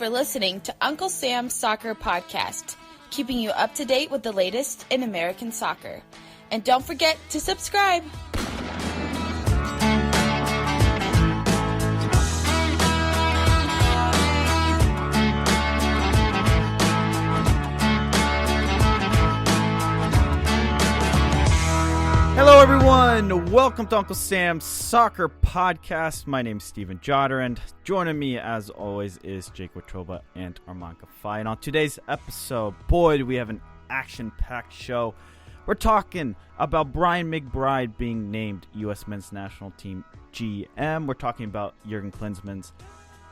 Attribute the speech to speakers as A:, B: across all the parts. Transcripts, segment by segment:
A: for listening to Uncle Sam's Soccer Podcast, keeping you up to date with the latest in American soccer. And don't forget to subscribe.
B: Hello, everyone. Welcome to Uncle Sam's Soccer Podcast. My name is Steven Jotter, and joining me, as always, is Jake Watroba and Arman Kafai. And on today's episode, boy, do we have an action-packed show. We're talking about Brian McBride being named U.S. Men's National Team GM. We're talking about Jurgen Klinsmann's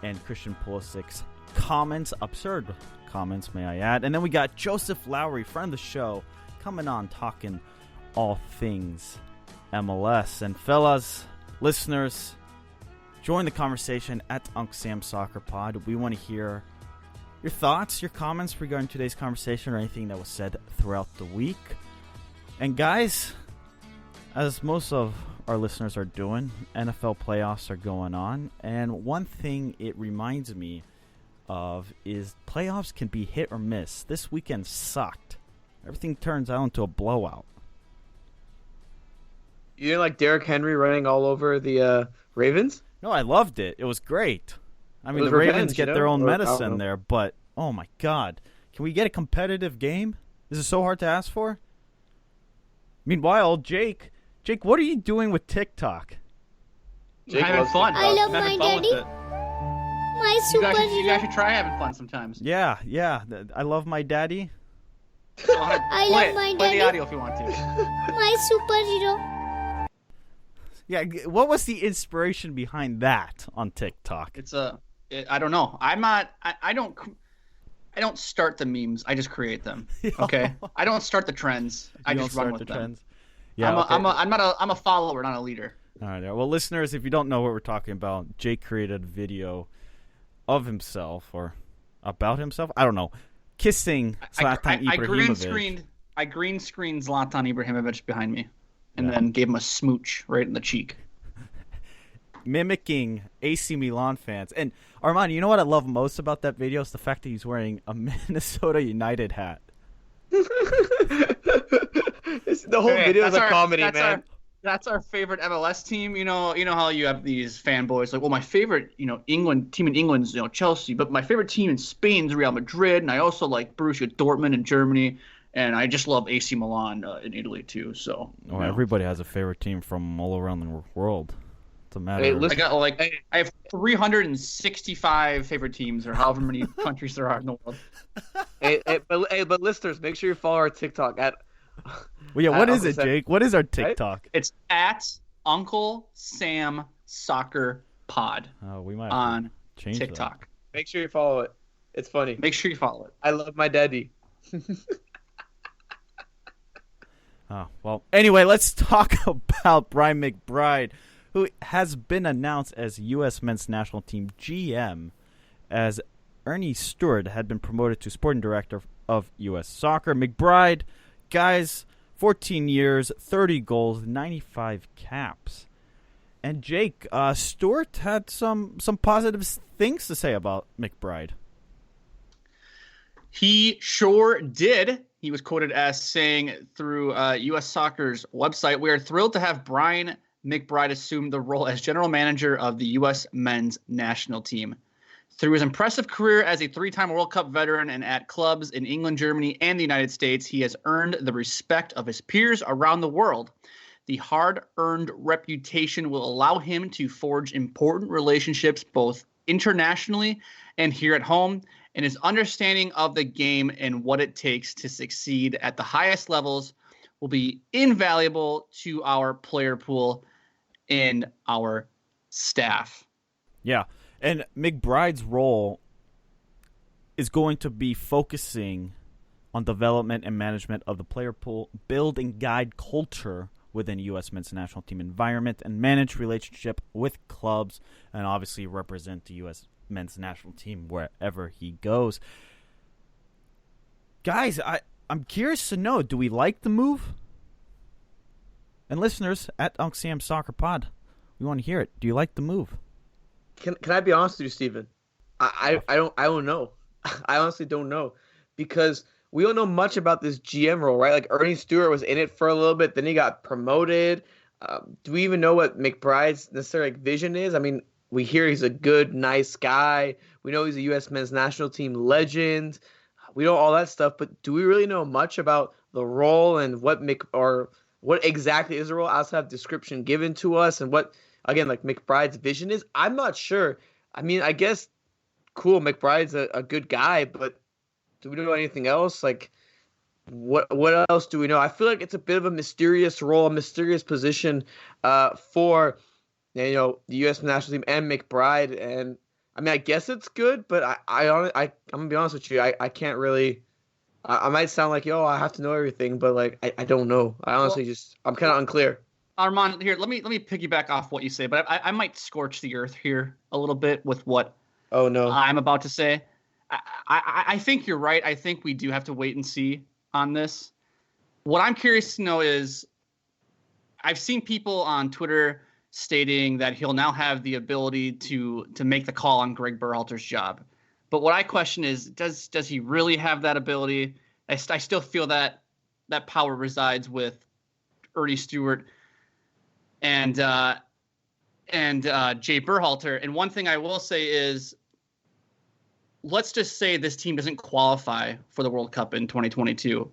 B: and Christian Pulisic's comments, absurd comments, may I add. And then we got Joseph Lowery, friend of the show, coming on talking all things MLS. And fellas, listeners, join the conversation at Uncle Sam Soccer Pod. We want to hear your thoughts, your comments regarding today's conversation or anything that was said throughout the week. And guys, as most of our listeners are doing, NFL playoffs are going on. And one thing it reminds me of is playoffs can be hit or miss. This weekend sucked. Everything turns out into a blowout.
C: You didn't like Derrick Henry running all over the Ravens?
B: No, I loved it. It was great. I mean, the Ravens get their own medicine there, but oh my God. Can we get a competitive game? Is it so hard to ask for? Meanwhile, Jake, what are you doing with TikTok?
D: Jake, having fun.
E: I love my daddy. My superhero.
D: You guys should try having fun sometimes.
B: Yeah. I love my daddy.
E: I love my daddy.
D: Play the audio if you want to.
E: My superhero.
B: Yeah, what was the inspiration behind that on TikTok?
D: I don't know. I don't start the memes. I just create them. Okay. I don't start the trends. I just run with them. Trends? Yeah. I'm a follower, not a leader.
B: All right. Well, listeners, if you don't know what we're talking about, Jake created a video of himself or about himself. I don't know. Kissing Zlatan Ibrahimovic.
D: I green screened Zlatan Ibrahimovic behind me. And then gave him a smooch right in the cheek.
B: Mimicking AC Milan fans. And Arman, you know what I love most about that video is the fact that he's wearing a Minnesota United hat.
C: The whole video is a comedy, man.
D: That's our favorite MLS team. You know how you have these fanboys like, well, my favorite, England team in England's, Chelsea, but my favorite team in Spain's Real Madrid, and I also like Borussia Dortmund in Germany. And I just love AC Milan in Italy, too. So,
B: everybody has a favorite team from all around the world. It's a matter
D: I have 365 favorite teams, or however many countries there are in the world.
C: But listeners, make sure you follow our TikTok at.
B: Well, yeah, what is it, Jake? What is our TikTok?
D: Right? It's at Uncle Sam Soccer Pod.
B: Oh, we might
D: on
B: change
D: TikTok.
B: That.
C: Make sure you follow it. It's funny.
D: Make sure you follow it.
C: I love my daddy.
B: Oh, well, anyway, let's talk about Brian McBride, who has been announced as U.S. Men's National Team GM, as Ernie Stewart had been promoted to Sporting Director of U.S. Soccer. McBride, guys, 14 years, 30 goals, 95 caps. And Jake, Stewart had some positive things to say about McBride.
D: He sure did. He was quoted as saying through U.S. Soccer's website, "We are thrilled to have Brian McBride assume the role as general manager of the U.S. men's national team. Through his impressive career as a three-time World Cup veteran and at clubs in England, Germany, and the United States, he has earned the respect of his peers around the world. The hard-earned reputation will allow him to forge important relationships both internationally and here at home, and his understanding of the game and what it takes to succeed at the highest levels will be invaluable to our player pool and our staff."
B: Yeah, and McBride's role is going to be focusing on development and management of the player pool, build and guide culture within U.S. men's national team environment, and manage relationship with clubs, and obviously represent the U.S. men's national team wherever he goes. Guys, I'm curious to know, do we like the move? And listeners at Uncle Sam Soccer Pod, we want to hear it. Do you like the move?
C: Can I be honest with you, Steven? I don't know. I honestly don't know because we don't know much about this GM role, right? Like Ernie Stewart was in it for a little bit, then he got promoted. Do we even know what McBride's necessary vision is? I mean, we hear he's a good, nice guy. We know he's a U.S. men's national team legend. We know all that stuff, but do we really know much about the role and what exactly is the role outside of description given to us and what, again, like McBride's vision is? I'm not sure. I mean, I guess, cool, McBride's a good guy, but do we know anything else? Like, what else do we know? I feel like it's a bit of a mysterious role, a mysterious position for the U.S. national team and McBride. And I mean, I guess it's good, but I'm gonna be honest with you, I can't really. I might sound like, I have to know everything, but like I don't know. I honestly I'm kind of unclear.
D: Arman, here, let me piggyback off what you say, but I might scorch the earth here a little bit with what I'm about to say. I think you're right. I think we do have to wait and see on this. What I'm curious to know is, I've seen people on Twitter stating that he'll now have the ability to make the call on Greg Berhalter's job. But what I question is, does he really have that ability? I still feel that power resides with Ernie Stewart and Jay Berhalter. And one thing I will say is, let's just say this team doesn't qualify for the World Cup in 2022.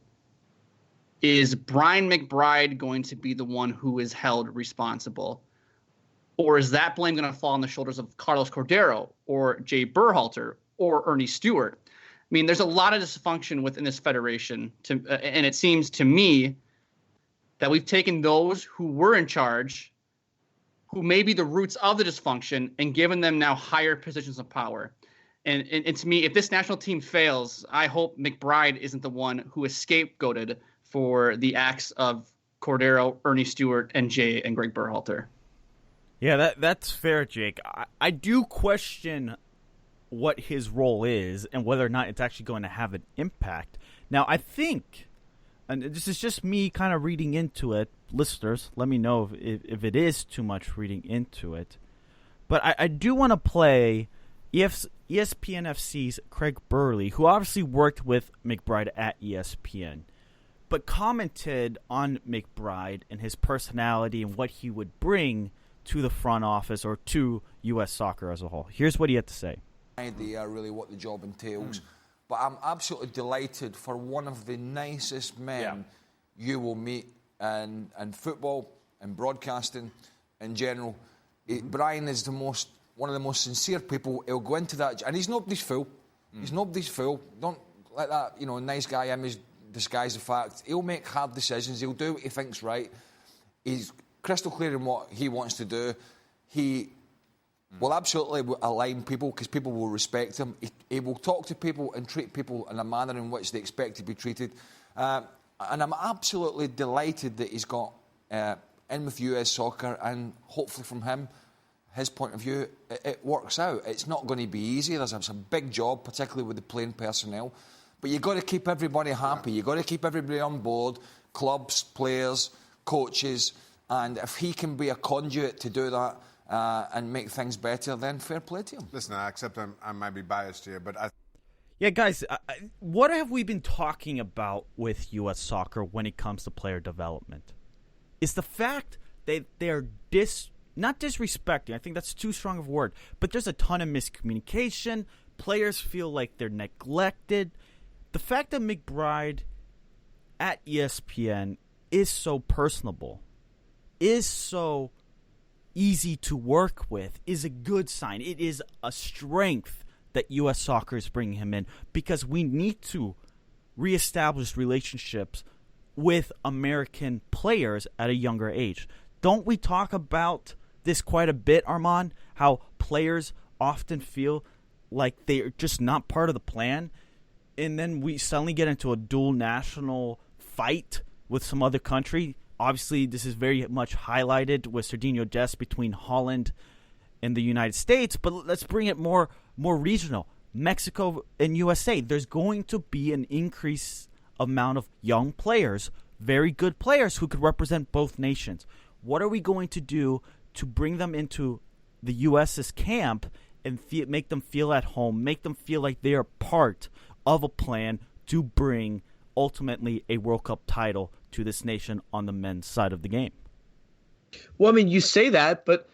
D: Is Brian McBride going to be the one who is held responsible? Or is that blame going to fall on the shoulders of Carlos Cordero or Jay Berhalter or Ernie Stewart? I mean, there's a lot of dysfunction within this federation, and it seems to me that we've taken those who were in charge, who may be the roots of the dysfunction, and given them now higher positions of power. And to me, if this national team fails, I hope McBride isn't the one who is scapegoated for the acts of Cordero, Ernie Stewart, and Jay and Greg Berhalter.
B: Yeah, that's fair, Jake. I do question what his role is and whether or not it's actually going to have an impact. Now, I think, and this is just me kind of reading into it, listeners, let me know if it is too much reading into it. But I do want to play ESPN FC's Craig Burley, who obviously worked with McBride at ESPN, but commented on McBride and his personality and what he would bring to the front office or to U.S. soccer as a whole. Here's what he had to say.
F: Idea really what the job entails, but I'm absolutely delighted for one of the nicest men you will meet in football and broadcasting in general. Brian is one of the most sincere people. He'll go into that, and he's nobody's fool. He's nobody's fool. Don't let that nice guy image disguise the fact. He'll make hard decisions. He'll do what he thinks right. He's crystal clear in what he wants to do. He will absolutely align people because people will respect him. He will talk to people and treat people in a manner in which they expect to be treated. And I'm absolutely delighted that he's got in with US soccer, and hopefully from his point of view, it works out. It's not going to be easy. There's a big job, particularly with the playing personnel. But you've got to keep everybody happy. You've got to keep everybody on board, clubs, players, coaches. And if he can be a conduit to do that and make things better, then fair play to him.
G: Listen, I accept I might be biased here, but
B: Yeah, guys, what have we been talking about with U.S. soccer when it comes to player development? It's the fact that they're not disrespecting, I think that's too strong of a word, but there's a ton of miscommunication. Players feel like they're neglected. The fact that McBride at ESPN is so personable, is so easy to work with, is a good sign. It is a strength that U.S. soccer is bringing him in, because we need to reestablish relationships with American players at a younger age. Don't we talk about this quite a bit, Arman? How players often feel like they're just not part of the plan, and then we suddenly get into a dual national fight with some other country. Obviously, this is very much highlighted with Serginho Dest between Holland and the United States, but let's bring it more regional. Mexico and USA, there's going to be an increased amount of young players, very good players who could represent both nations. What are we going to do to bring them into the U.S.'s camp and make them feel at home, make them feel like they are part of a plan to bring ultimately a World Cup title to this nation on the men's side of the game.
C: Well, I mean, you say that, but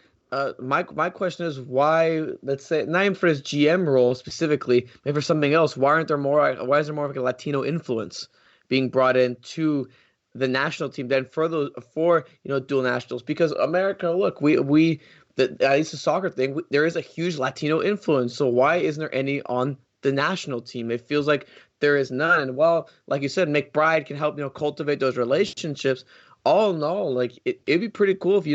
C: my question is why? Let's say not even for his GM role specifically, maybe for something else. Why is there more of like a Latino influence being brought in to the national team than for dual nationals? Because America, look, at least the soccer thing, there is a huge Latino influence. So why isn't there any on the national team? It feels like there is none. And well, like you said, McBride can help cultivate those relationships. All in all, like it'd be pretty cool if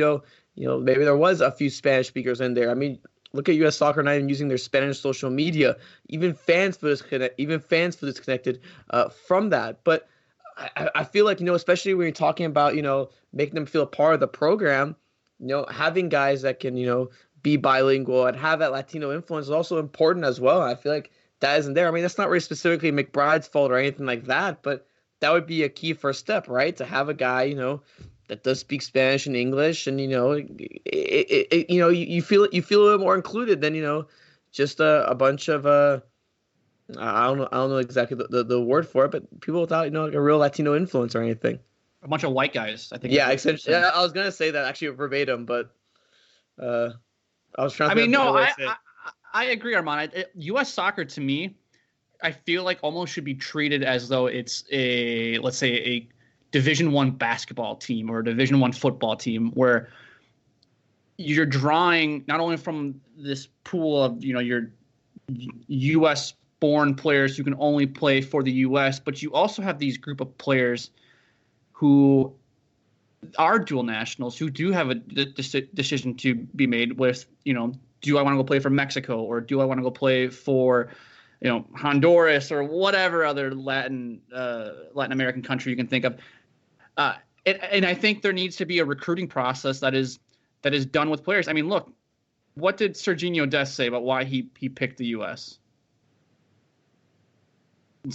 C: maybe there was a few Spanish speakers in there. I mean, look at U.S. Soccer not even using their Spanish social media. Even fans feel disconnected from that. But I feel like especially when you're talking about making them feel a part of the program, having guys that can be bilingual and have that Latino influence is also important as well. I feel like that isn't there. I mean, that's not really specifically McBride's fault or anything like that, but that would be a key first step, right? To have a guy, that does speak Spanish and English, and you feel a little more included than just a bunch of I don't know exactly the word for it, but people without like a real Latino influence or anything.
D: A bunch of white guys, I think.
C: Yeah, essentially. Yeah, I was gonna say that actually verbatim, but I was trying.
D: I agree, Arman. U.S. soccer to me, I feel like almost should be treated as though it's let's say a Division I basketball team or a Division I football team, where you're drawing not only from this pool of your U.S. born players who can only play for the U.S., but you also have these group of players who are dual nationals, who do have a decision to be made with, do I want to go play for Mexico, or do I want to go play for Honduras or whatever other Latin American country you can think of. And I think there needs to be a recruiting process that is done with players. I mean, look, what did Sergiño Dest say about why he picked the U.S.?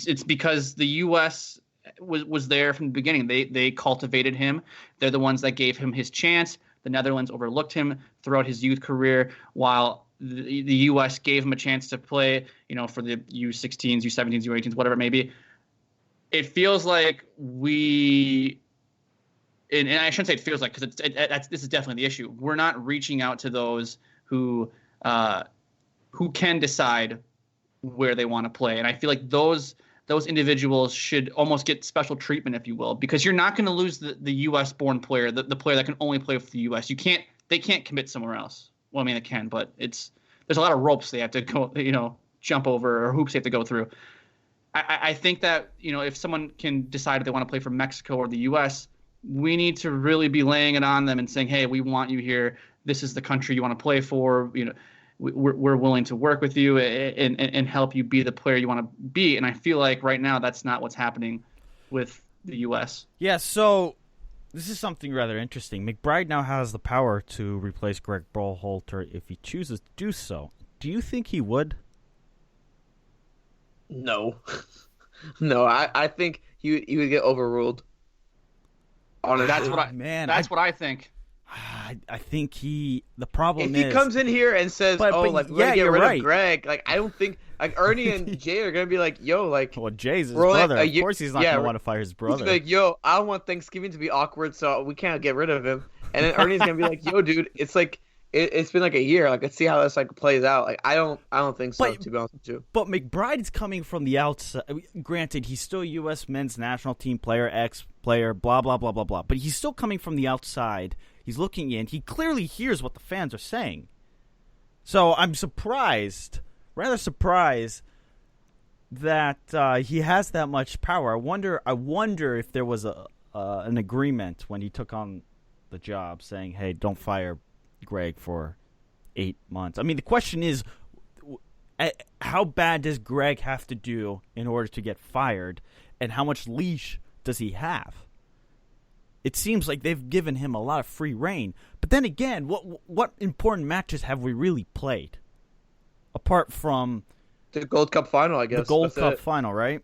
D: It's because the U.S. was there from the beginning. They cultivated him. They're the ones that gave him his chance. The Netherlands overlooked him throughout his youth career, while the U.S. gave him a chance to play, for the U16s, U17s, U18s, whatever it may be. It feels like and I shouldn't say it feels like, because this is definitely the issue. We're not reaching out to those who can decide where they want to play, and I feel like those individuals should almost get special treatment, if you will, because you're not going to lose the U.S.-born player, the player that can only play for the U.S. They can't commit somewhere else. Well, I mean, they can, but there's a lot of ropes they have to go, jump over, or hoops they have to go through. I think that, if someone can decide if they want to play for Mexico or the U.S., we need to really be laying it on them and saying, hey, we want you here. This is the country you want to play for. We're willing to work with you and help you be the player you want to be. And I feel like right now that's not what's happening with the U.S.
B: Yeah, so this is something rather interesting. McBride now has the power to replace Greg Berhalter if he chooses to do so. Do you think he would?
C: No. No, I think he would get overruled.
D: Honestly. That's what I think.
B: I think the problem
C: is... If he comes in here and says, we're going to get rid of Greg, I don't think... Ernie and Jay are going to be like, yo,
B: Well, Jay's his brother. Of course he's not going to want to fire his brother.
C: He's like, yo, I don't want Thanksgiving to be awkward, so we can't get rid of him. And then Ernie's going to be like, yo, dude, it's like... It's been like a year. Let's see how this plays out. I don't think so, to be honest with you.
B: But McBride is coming from the outside. Granted, he's still a U.S. men's national team player, ex-player, blah, blah, blah, blah, blah. But he's still coming from the outside. He's looking in. He clearly hears what the fans are saying. So I'm rather surprised, that he has that much power. I wonder if there was an agreement when he took on the job saying, hey, don't fire Greg for 8 months. I mean, the question is, how bad does Greg have to do in order to get fired, and how much leash does he have? It seems like they've given him a lot of free reign. But then again, what important matches have we really played? Apart from
C: the Gold Cup final, I guess.
B: The Gold Cup final, right?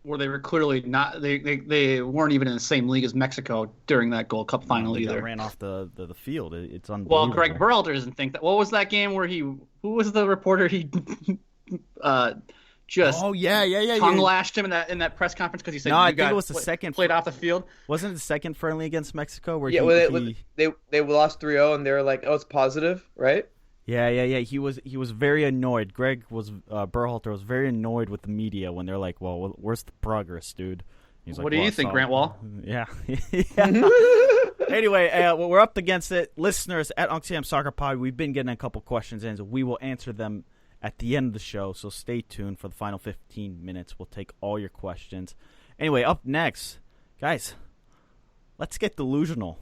D: where they were clearly not. They weren't even in the same league as Mexico during that Gold Cup final
B: They got
D: either.
B: ran off the field. It's unbelievable.
D: Well, Greg Berhalter doesn't think that. What was that game where who was the reporter? He just tongue lashed him in that press conference because he said
B: I think it was the second
D: played off the field.
B: Wasn't it the second friendly against Mexico where
C: they lost 3-0 and they were like, oh, it's positive, right?
B: Yeah. He was very annoyed. Berhalter was very annoyed with the media when they're like, well, where's the progress, dude? He's like,
D: what do you think, Grant Wall?
B: Yeah. Anyway, we're up against it. Listeners at Uncle Sam Soccer Pod, we've been getting a couple questions in, so we will answer them at the end of the show, so stay tuned for the final 15 minutes. We'll take all your questions. Anyway, up next, guys, let's get delusional.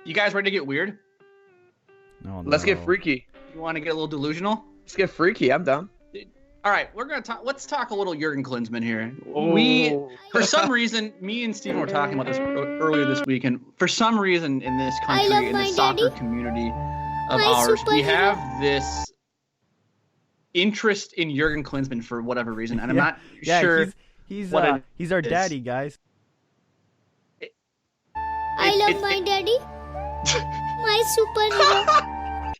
D: You guys ready to get weird?
B: Oh, no.
C: Let's get freaky.
D: You want to get a little delusional?
C: Let's get freaky. I'm down.
D: All right, we're gonna talk. Let's talk a little Jurgen Klinsmann here.
C: Oh.
D: For some reason, me and Steven were talking about this earlier this week, and for some reason, in this
E: I
D: country,
E: love
D: in
E: my
D: the soccer
E: daddy.
D: community of
E: My
D: ours, we
E: superhero.
D: have this interest in Jurgen Klinsmann for whatever reason, and I'm not sure.
B: He's
D: what
B: he's our
D: it is.
B: daddy, guys.
E: I love my daddy. My superhero.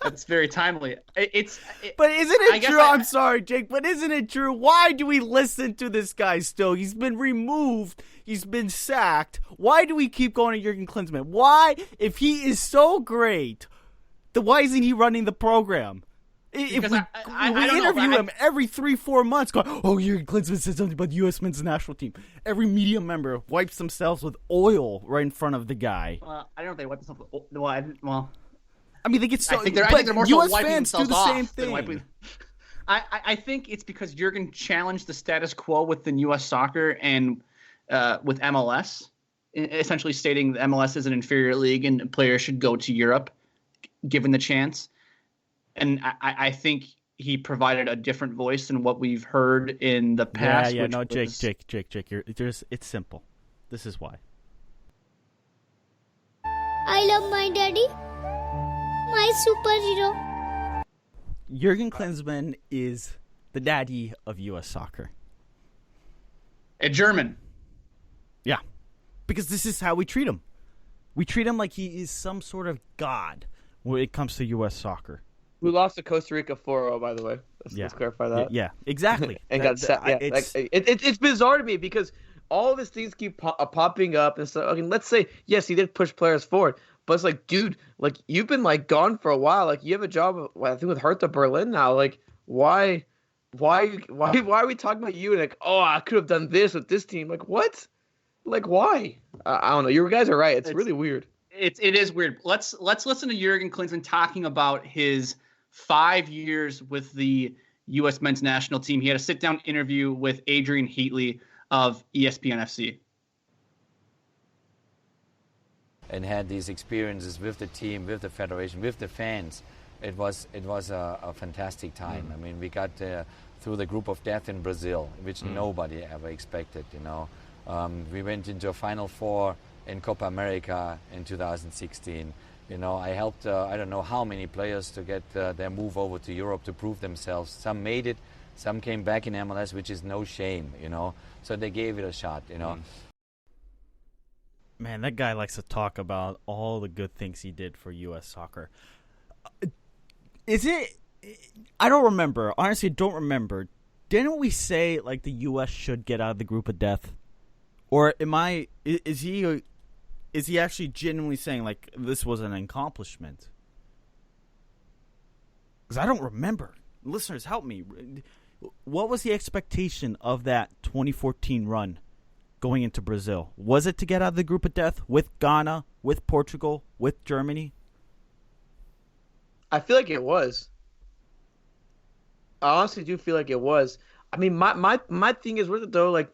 D: That's very timely.
B: But isn't
D: I
B: it
D: guess
B: true? I'm sorry, Jake, but isn't it true? Why do we listen to this guy still? He's been removed. He's been sacked. Why do we keep going to Jurgen Klinsmann? Why, if he is so great, then why isn't he running the program? If we
D: I don't know,
B: interview
D: but
B: him every 3-4 months, going, oh, Jurgen Klinsmann said something about the U.S. men's national team. Every media member wipes themselves with oil right in front of the guy.
D: I don't know if they wipe themselves.
B: I mean, they get so.
D: I think they're more so
B: U.S.
D: wiping
B: fans do
D: themselves
B: the
D: off
B: same
D: than
B: thing.
D: wiping. I think it's because Jurgen challenged the status quo within U.S. soccer and with MLS, essentially stating that MLS is an inferior league and players should go to Europe, given the chance. And I think he provided a different voice than what we've heard in the past.
B: Yeah,
D: which
B: no,
D: was...
B: Jake, it's simple. This is why.
E: I love my daddy. My superhero.
B: Jurgen Klinsmann is the daddy of U.S. soccer.
D: A German.
B: Yeah, because this is how we treat him. We treat him like he is some sort of god when it comes to U.S. soccer.
C: We lost to Costa Rica 4-0, by the way. Let's clarify that.
B: Yeah, exactly.
C: And got set. Yeah, it's bizarre to me because all of these things keep popping up and stuff. I mean, let's say yes, he did push players forward, but it's like, dude, like you've been like gone for a while. Like you have a job, I think with Hertha Berlin now. Like why are we talking about you? And like, oh, I could have done this with this team. Like what? Like why? I don't know. You guys are right. It's really weird.
D: It is weird. Let's listen to Jurgen Klinsmann talking about his 5 years with the U.S. men's national team. He had a sit-down interview with Adrian Heatley of ESPN FC.
H: And had these experiences with the team, with the federation, with the fans. It was a fantastic time. I mean, we got through the group of death in Brazil, which nobody ever expected, you know. We went into a Final Four in Copa America in 2016. You know, I helped, I don't know how many players to get their move over to Europe to prove themselves. Some made it, some came back in MLS, which is no shame, you know. So they gave it a shot, you know.
B: Man, that guy likes to talk about all the good things he did for U.S. soccer. Is it? I don't remember. Honestly, I don't remember. Didn't we say, like, the U.S. should get out of the group of death? Or is he actually genuinely saying, like, this was an accomplishment? Because I don't remember. Listeners, help me. What was the expectation of that 2014 run going into Brazil? Was it to get out of the group of death with Ghana, with Portugal, with Germany?
C: I feel like it was. I honestly do feel like it was. I mean, my thing is with it, though, like,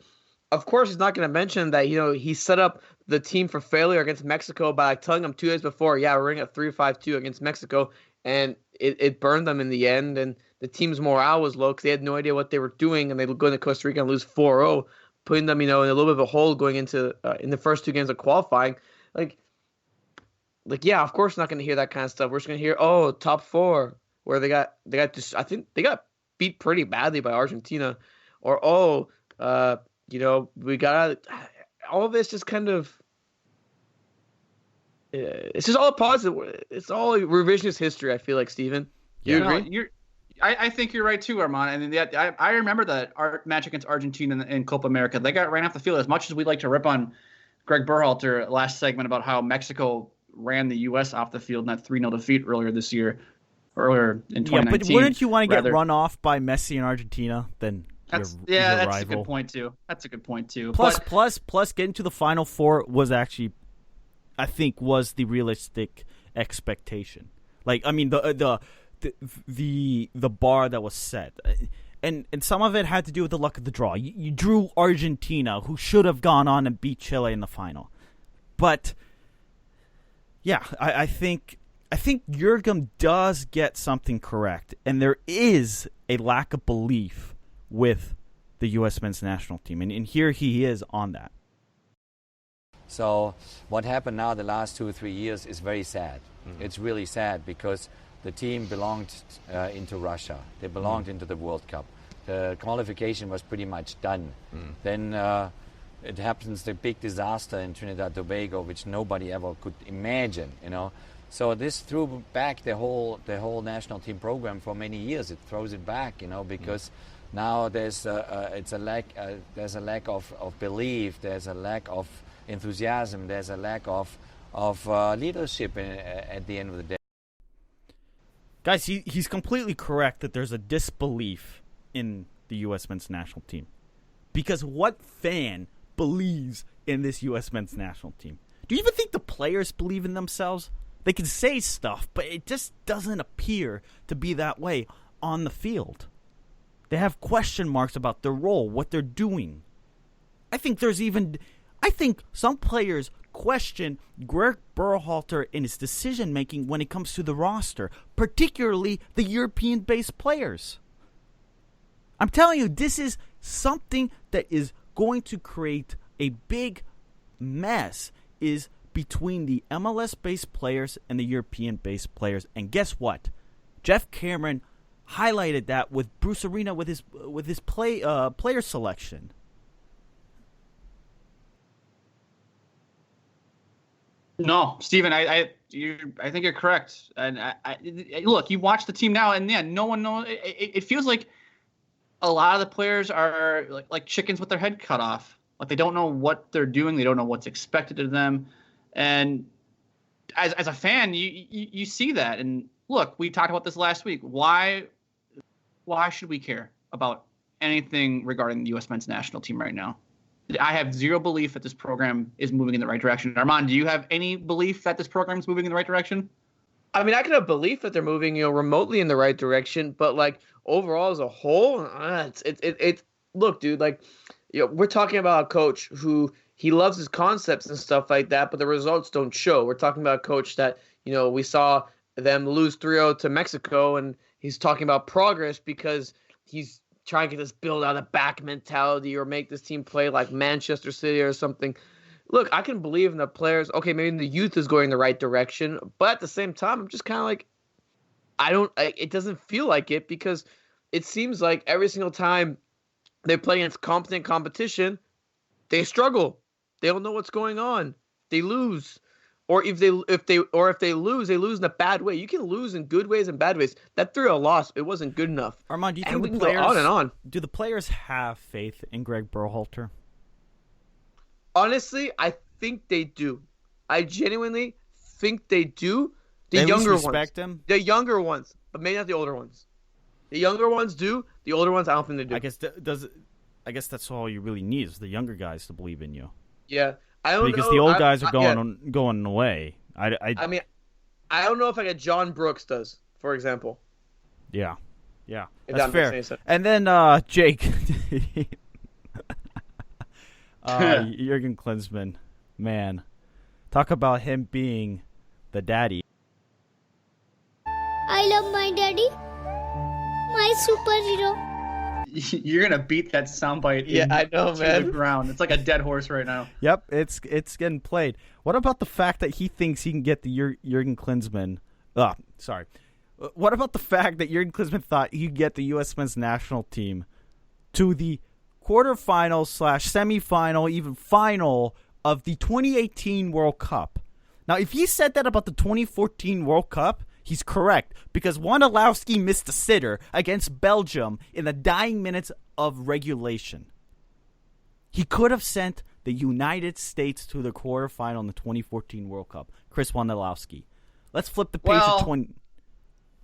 C: of course, he's not going to mention that, you know, he set up the team for failure against Mexico by like, telling them 2 days before, yeah, we're going to 3-5-2 against Mexico, and it burned them in the end, and the team's morale was low because they had no idea what they were doing, and they would go into Costa Rica and lose 4-0, putting them, you know, in a little bit of a hole going into in the first 2 games of qualifying. Like yeah, of course, not going to hear that kind of stuff. We're just going to hear, oh, top 4, where they got this. I think they got beat pretty badly by Argentina, or you know, we got all of this just kind of. It's just all positive. It's all revisionist history. I feel like, Steven. Do you agree?
D: I think you're right too, Arman. And I remember that match against Argentina in Copa America. They got ran off the field. As much as we'd like to rip on Greg Berhalter last segment about how Mexico ran the U.S. off the field in that 3-0 defeat earlier in 2019.
B: Yeah, but wouldn't you want to get run off by Messi in Argentina than
D: that's
B: rival?
D: A good point too. That's a good point too.
B: Plus, getting to the Final Four was actually, I think, was the realistic expectation. Like, I mean, the bar that was set, and some of it had to do with the luck of the draw. You drew Argentina, who should have gone on and beat Chile in the final, but yeah, I think Jurgen does get something correct, and there is a lack of belief with the U.S. men's national team, and here he is on that.
H: So what happened now the last 2 or 3 years is very sad. It's really sad because the team belonged into Russia. They belonged into the World Cup. The qualification was pretty much done. Then it happens, the big disaster in Trinidad and Tobago, which nobody ever could imagine, you know. So this threw back the whole national team program for many years. It throws it back, you know, because now there's a lack of belief. There's a lack of enthusiasm. There's a lack of leadership at the end of the day.
B: Guys, he's completely correct that there's a disbelief in the U.S. men's national team. Because what fan believes in this U.S. men's national team? Do you even think the players believe in themselves? They can say stuff, but it just doesn't appear to be that way on the field. They have question marks about their role, what they're doing. I think some players question Greg Berhalter in his decision-making when it comes to the roster, particularly the European-based players. I'm telling you, this is something that is going to create a big mess is between the MLS-based players and the European-based players. And guess what? Jeff Cameron highlighted that with Bruce Arena with his player selection.
D: No, Steven, I think you're correct. And look, you watch the team now, and yeah, no one knows. It feels like a lot of the players are like chickens with their head cut off. Like they don't know what they're doing. They don't know what's expected of them. And as a fan, you see that. And look, we talked about this last week. Why should we care about anything regarding the U.S. men's national team right now? I have zero belief that this program is moving in the right direction. Arman, do you have any belief that this program is moving in the right direction?
C: I mean, I can have belief that they're moving, remotely in the right direction, but like overall as a whole, it's look, dude, like, we're talking about a coach who he loves his concepts and stuff like that, but the results don't show. We're talking about a coach that, we saw them lose 3-0 to Mexico, and he's talking about progress because he's trying to get this build out of back mentality or make this team play like Manchester City or something. Look, I can believe in the players. Okay, maybe the youth is going the right direction, but at the same time, I'm just kind of like, it doesn't feel like it, because it seems like every single time they play against competent competition, they struggle. They don't know what's going on. They lose. Or if they lose, they lose in a bad way. You can lose in good ways and bad ways. That 3-0 loss, it wasn't good enough.
B: Armand, do you think
C: we
B: the
C: can
B: players
C: go on and on?
B: Do the players have faith in Greg Berhalter?
C: Honestly, I think they do. I genuinely think they do.
B: They
C: younger
B: respect
C: ones.
B: him?
C: The younger ones, but maybe not the older ones. The younger ones do. The older ones, I don't think they do.
B: I guess that's all you really need is the younger guys to believe in you.
C: Yeah, I don't know.
B: Because the old guys are going away.
C: I mean, I don't know if like a John Brooks does, for example.
B: Yeah,
C: If
B: that's
C: that
B: fair.
C: makes any sense.
B: And then Jake, Jurgen Klinsmann, man, talk about him being the daddy.
E: I love my daddy, my superhero.
D: You're gonna beat that soundbite.
C: I know, man.
D: The ground. It's like a dead horse right now.
B: Yep, it's getting played. What about the fact that he thinks he can get the Jurgen Klinsmann? Sorry. What about the fact that Jurgen Klinsmann thought he could get the U.S. men's national team to the quarterfinal / semifinal, even final of the 2018 World Cup? Now, if he said that about the 2014 World Cup, he's correct, because Wondolowski missed a sitter against Belgium in the dying minutes of regulation. He could have sent the United States to the quarterfinal in the 2014 World Cup. Chris Wondolowski. Let's flip the page to 20.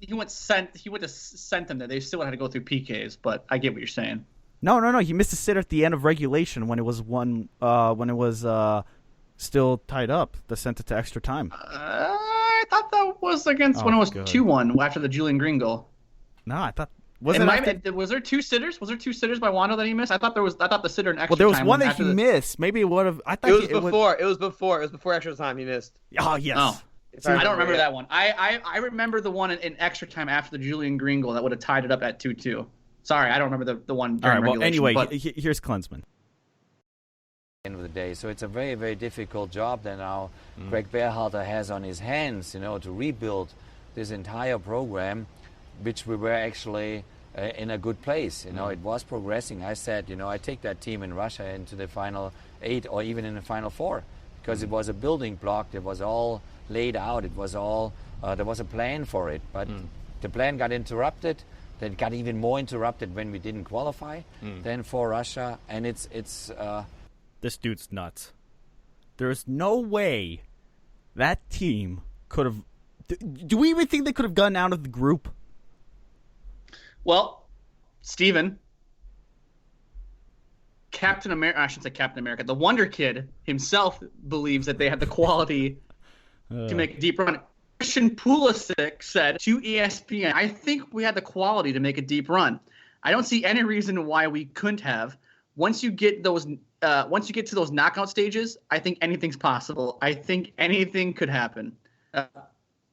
D: He would have sent them there. They still had to go through PKs, but I get what you're saying.
B: No. He missed a sitter at the end of regulation when it was still tied up. They sent it to extra time.
D: I thought that was against when it was 2-1 after the Julian Green goal.
B: No, I thought
D: was there two sitters? Was there two sitters by Wando that he missed? I thought the sitter in extra time.
B: Well, there was one that he missed. Maybe it would have. I thought
C: it was before extra time he missed.
B: Oh yes.
D: Oh. I don't remember that one. I remember the one in extra time after the Julian Green goal that would have tied it up at 2-2. Sorry, I don't remember the one during regulation.
B: Well, anyway, here's Klinsmann.
H: End of the day, so it's a very, very difficult job that now Greg Berhalter has on his hands, to rebuild this entire program, which we were actually in a good place. It was progressing. I said, I take that team in Russia into the final 8 or even in the final 4 because it was a building block. It was all laid out. It was all there was a plan for it, but the plan got interrupted. Then got even more interrupted when we didn't qualify. Then for Russia, and it's.
B: This dude's nuts. There's no way that team could have. Do we even think they could have gotten out of the group?
D: Well, Steven, Captain America, I shouldn't say Captain America, the Wonder Kid himself believes that they have the quality to make a deep run. Christian Pulisic said to ESPN, I think we had the quality to make a deep run. I don't see any reason why we couldn't have. Once you get to those knockout stages, I think anything's possible. I think anything could happen.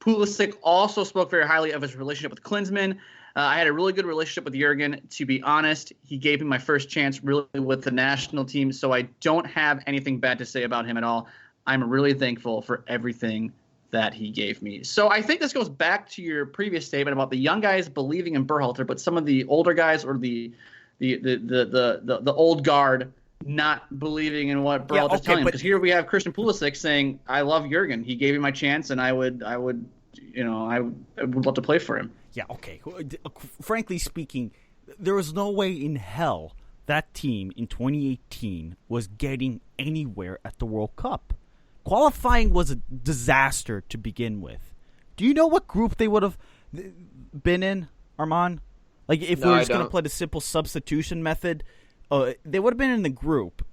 D: Pulisic also spoke very highly of his relationship with Klinsmann. I had a really good relationship with Jurgen. To be honest, he gave me my first chance really with the national team, so I don't have anything bad to say about him at all. I'm really thankful for everything that he gave me. So I think this goes back to your previous statement about the young guys believing in Berhalter, but some of the older guys or the old guard not believing in what Berhalter's telling him. Because here we have Christian Pulisic saying, "I love Jurgen. He gave me my chance, and I would love to play for him."
B: Yeah, okay. Frankly speaking, there was no way in hell that team in 2018 was getting anywhere at the World Cup. Qualifying was a disaster to begin with. Do you know what group they would have been in, Arman? Like, if we were just going to play the simple substitution method, they would have been in the group.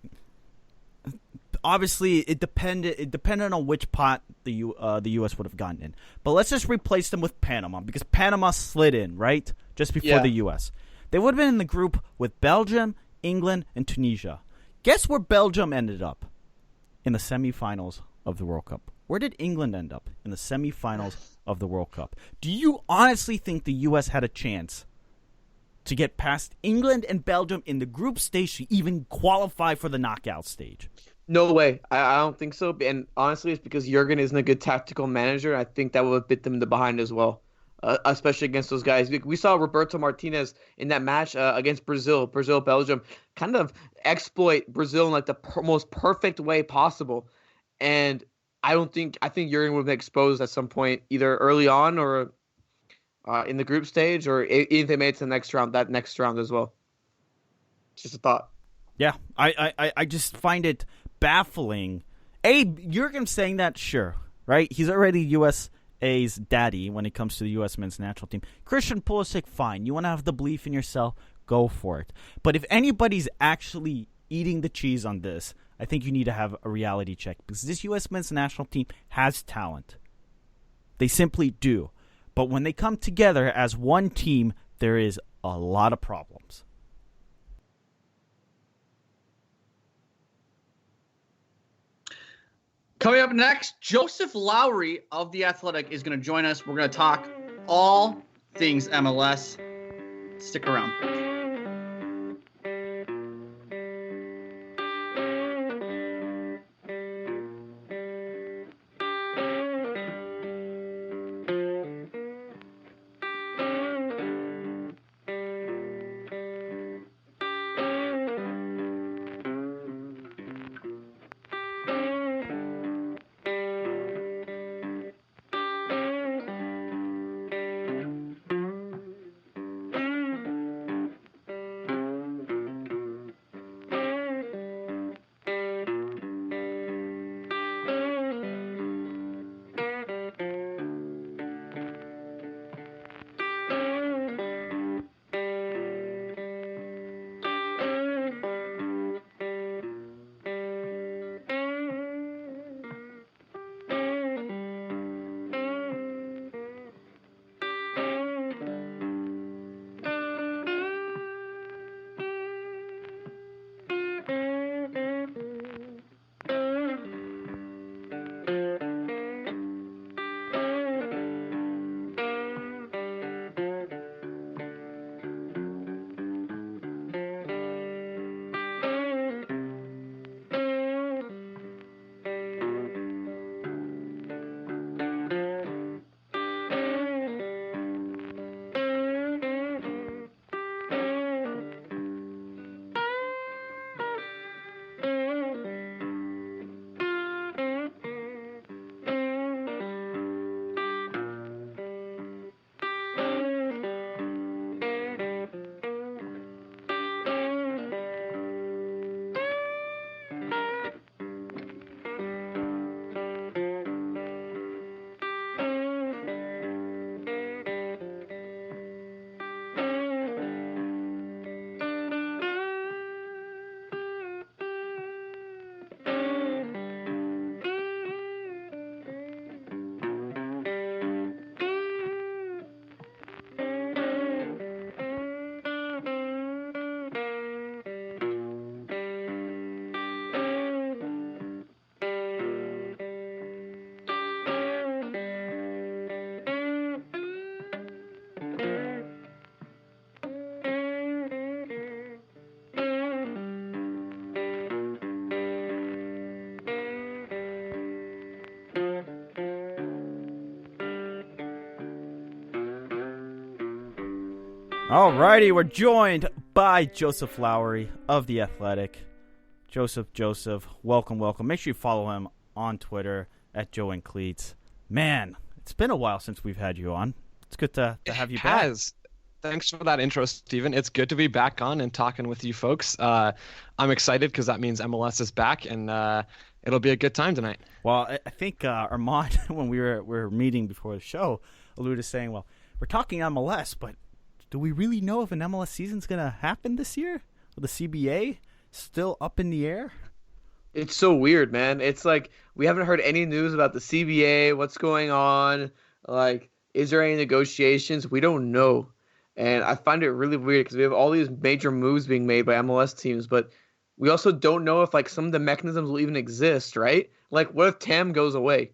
B: Obviously, it depended on which pot the U.S. would have gotten in. But let's just replace them with Panama, because Panama slid in, right? Just before the U.S. They would have been in the group with Belgium, England, and Tunisia. Guess where Belgium ended up? In the semifinals of the World Cup. Where did England end up? In the semifinals of the World Cup. Do you honestly think the U.S. had a chance to get past England and Belgium in the group stage to even qualify for the knockout stage?
C: No way. I don't think so. And honestly, it's because Jurgen isn't a good tactical manager. I think that would have bit them in the behind as well, especially against those guys. We saw Roberto Martinez in that match against Belgium, kind of exploit Brazil in like the most perfect way possible. And I think Jurgen would have been exposed at some point, either early on or in the group stage, or if they made it to the next round as well. Just a thought.
B: Yeah, I just find it baffling. Jurgen saying that, sure, right? He's already USA's daddy when it comes to the U.S. men's national team. Christian Pulisic, fine. You want to have the belief in yourself, go for it. But if anybody's actually eating the cheese on this, I think you need to have a reality check, because this U.S. men's national team has talent. They simply do. But when they come together as one team, there is a lot of problems.
D: Coming up next, Joseph Lowery of The Athletic is going to join us. We're going to talk all things MLS. Stick around.
B: Alrighty, we're joined by Joseph Lowery of The Athletic. Joseph, welcome. Make sure you follow him on Twitter at Joe and Cleats. Man, it's been a while since we've had you on. It's good to have you back.
I: Thanks for that intro, Steven. It's good to be back on and talking with you folks. I'm excited because that means MLS is back, and it'll be a good time tonight.
B: Well, I think Arman, when we were meeting before the show, alluded to saying, well, we're talking MLS, but do we really know if an MLS season's going to happen this year? With the CBA still up in the air?
C: It's so weird, man. It's like we haven't heard any news about the CBA, what's going on. Like, is there any negotiations? We don't know. And I find it really weird because we have all these major moves being made by MLS teams, but we also don't know if like some of the mechanisms will even exist, right? Like, what if TAM goes away?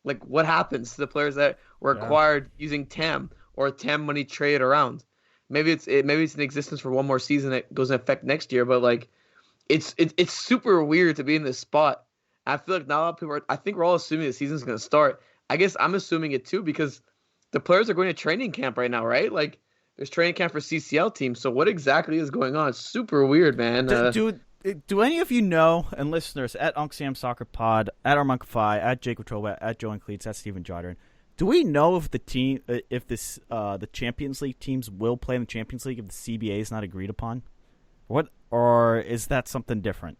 C: Like, what happens to the players that were acquired using TAM or TAM money traded around? Maybe it's in existence for one more season that goes in effect next year, but like, it's super weird to be in this spot. I feel like not a lot of people I think we're all assuming the season's going to start. I guess I'm assuming it too because the players are going to training camp right now, right? Like, there's training camp for CCL teams. So what exactly is going on? It's super weird, man.
B: Do any of you know, and listeners, at Uncle Sam Soccer Pod, at Arman Kafai, at Jake Watroba, at Joe and Cleats, at Steven Jodern, do we know if the Champions League teams will play in the Champions League if the CBA is not agreed upon? Or is that something different?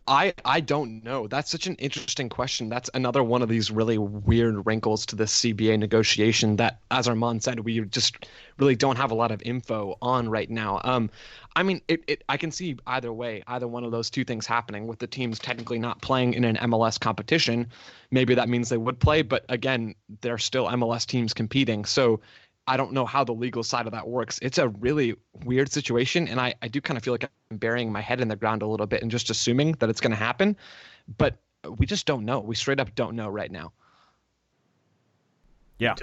I: I don't know. That's such an interesting question. That's another one of these really weird wrinkles to the CBA negotiation that, as Arman said, we just really don't have a lot of info on right now. I mean, I can see either way, either one of those two things happening with the teams technically not playing in an MLS competition. Maybe that means they would play, but again, they're still MLS teams competing. So I don't know how the legal side of that works. It's a really weird situation, and I do kind of feel like I'm burying my head in the ground a little bit and just assuming that it's going to happen, but we just don't know. We straight up don't know right now.
B: Yeah.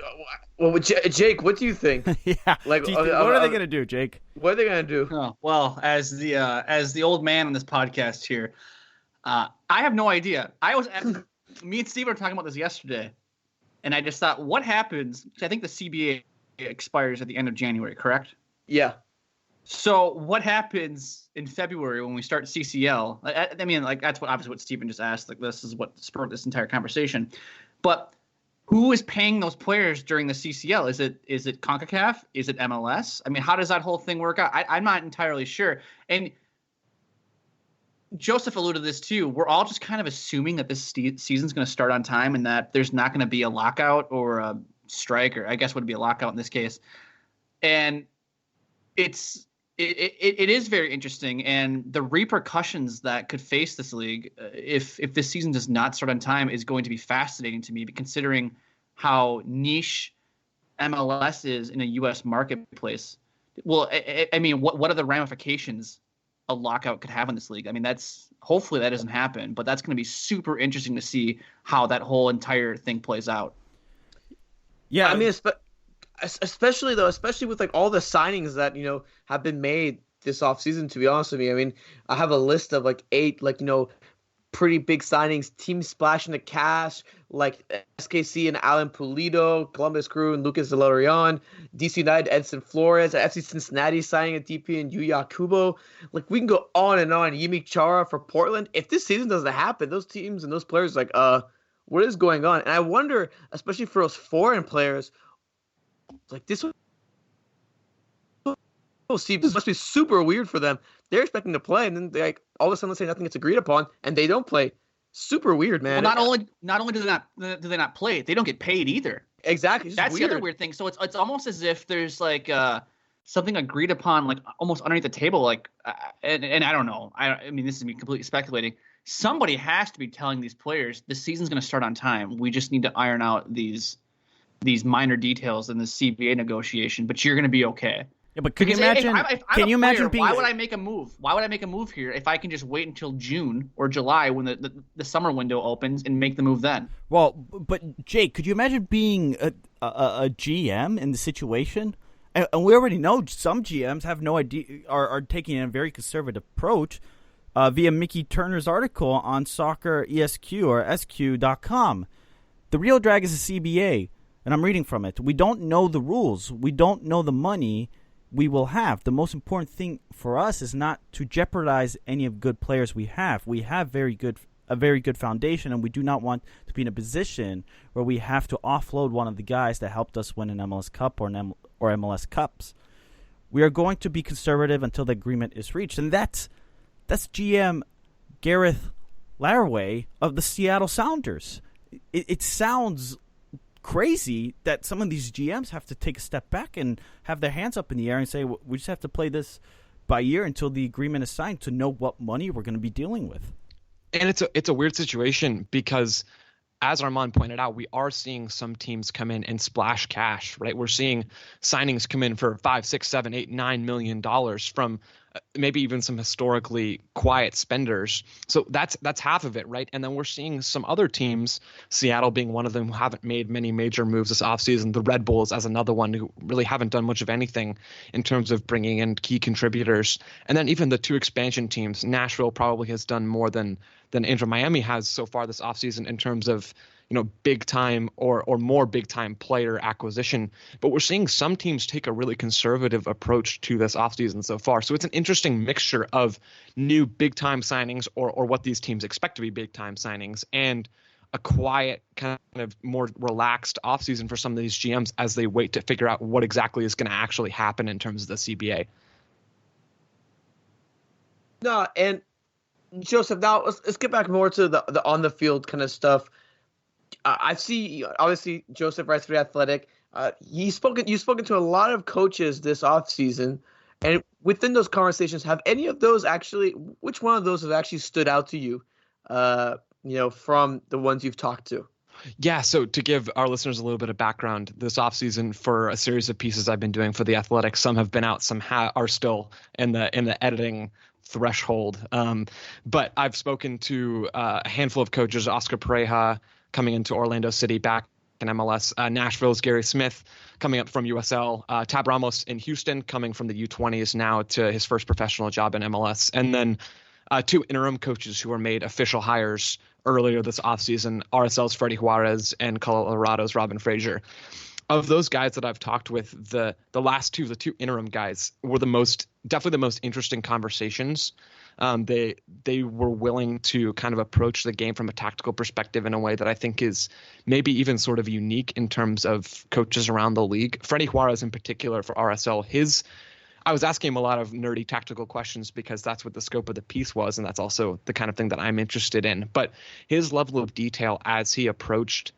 C: Well, Jake, what do you think?
B: Yeah.
C: Like,
B: what are they going to do, Jake?
C: What are they going to do?
D: Oh, well, as the old man on this podcast here, I have no idea. Me and Steve were talking about this yesterday, and I just thought, what happens? I think the CBA expires at the end of January, correct?
C: Yeah.
D: So what happens in February when we start CCL? I mean, like, that's obviously what Stephen just asked. Like, this is what spurred this entire conversation. But who is paying those players during the CCL? Is it CONCACAF? Is it MLS? I mean, how does that whole thing work out? I'm not entirely sure. And Joseph alluded to this too. We're all just kind of assuming that this season's going to start on time and that there's not going to be a lockout or a strike, or I guess would be a lockout in this case. And it is very interesting, and the repercussions that could face this league if this season does not start on time is going to be fascinating to me, considering how niche MLS is in a U.S. marketplace. Well, I mean, what are the ramifications a lockout could have on this league? I mean, hopefully that doesn't happen, but that's going to be super interesting to see how that whole entire thing plays out.
C: Yeah, I mean, especially with like all the signings that, you know, have been made this offseason, to be honest with you. I mean, I have a list of like 8, like, you know, pretty big signings, teams splashing the cash, like SKC and Alan Pulido, Columbus Crew and Lucas De La Rion, DC United, Edson Flores, FC Cincinnati signing a DP and Yuya Kubo. Like, we can go on and on. Yimi Chara for Portland. If this season doesn't happen, those teams and those players, like, what is going on? And I wonder, especially for those foreign players, like, this must be super weird for them. They're expecting to play, and then they, like, all of a sudden they say nothing gets agreed upon, and they don't play. Super weird, man.
D: Well, not only do they not play, they don't get paid either.
C: Exactly.
D: That's the other weird thing. So it's almost as if there's like something agreed upon, like almost underneath the table, like and I don't know. I mean, this is me completely speculating. Somebody has to be telling these players the season's going to start on time. We just need to iron out these minor details in the CBA negotiation, but you're going to be okay.
B: Yeah, but can you imagine? Can you imagine being?
D: Why would I make a move? Why would I make a move here if I can just wait until June or July when the summer window opens and make the move then?
B: Well, but Jake, could you imagine being a GM in the situation? And we already know some GMs have no idea, are taking a very conservative approach via Mickey Turner's article on Soccer ESQ or SQ.com. The real drag is the CBA, and I'm reading from it. We don't know the rules. We don't know the money we will have. The most important thing for us is not to jeopardize any of good players we have. We have a very good foundation, and we do not want to be in a position where we have to offload one of the guys that helped us win an MLS Cup or MLS Cups. We are going to be conservative until the agreement is reached, and that's GM Gareth Laraway of the Seattle Sounders. It sounds crazy that some of these GMs have to take a step back and have their hands up in the air and say, we just have to play this by ear until the agreement is signed to know what money we're going to be dealing with.
I: And it's a weird situation because, as Arman pointed out, we are seeing some teams come in and splash cash, right? We're seeing signings come in for $5, $6, $7, $8, $9 million from maybe even some historically quiet spenders. So that's half of it, right? And then we're seeing some other teams, Seattle being one of them, who haven't made many major moves this offseason. The Red Bulls as another one who really haven't done much of anything in terms of bringing in key contributors. And then even the two expansion teams, Nashville probably has done more than Inter Miami has so far this offseason in terms of, big time or more big time player acquisition. But we're seeing some teams take a really conservative approach to this offseason so far. So it's an interesting mixture of new big time signings or what these teams expect to be big time signings, and a quiet, kind of more relaxed offseason for some of these GMs as they wait to figure out what exactly is going to actually happen in terms of the CBA.
C: No, and Joseph, now let's get back more to the on the field kind of stuff. I see, obviously, Joseph writes for The Athletic. You've spoken to a lot of coaches this offseason, and within those conversations, have any of those which one of those has actually stood out to you, from the ones you've talked to?
I: Yeah, so to give our listeners a little bit of background, this offseason for a series of pieces I've been doing for The Athletic, some have been out, some are still in the editing threshold. But I've spoken to a handful of coaches, Oscar Pareja coming into Orlando City back in MLS, Nashville's Gary Smith coming up from USL, Tab Ramos in Houston coming from the U20s now to his first professional job in MLS, and then two interim coaches who were made official hires earlier this offseason, RSL's Freddie Juarez and Colorado's Robin Fraser. Of those guys that I've talked with, the last two, the two interim guys, were definitely the most interesting conversations. They were willing to kind of approach the game from a tactical perspective in a way that I think is maybe even sort of unique in terms of coaches around the league. Freddie Juarez in particular for RSL, I was asking him a lot of nerdy tactical questions because that's what the scope of the piece was, and that's also the kind of thing that I'm interested in. But his level of detail as he approached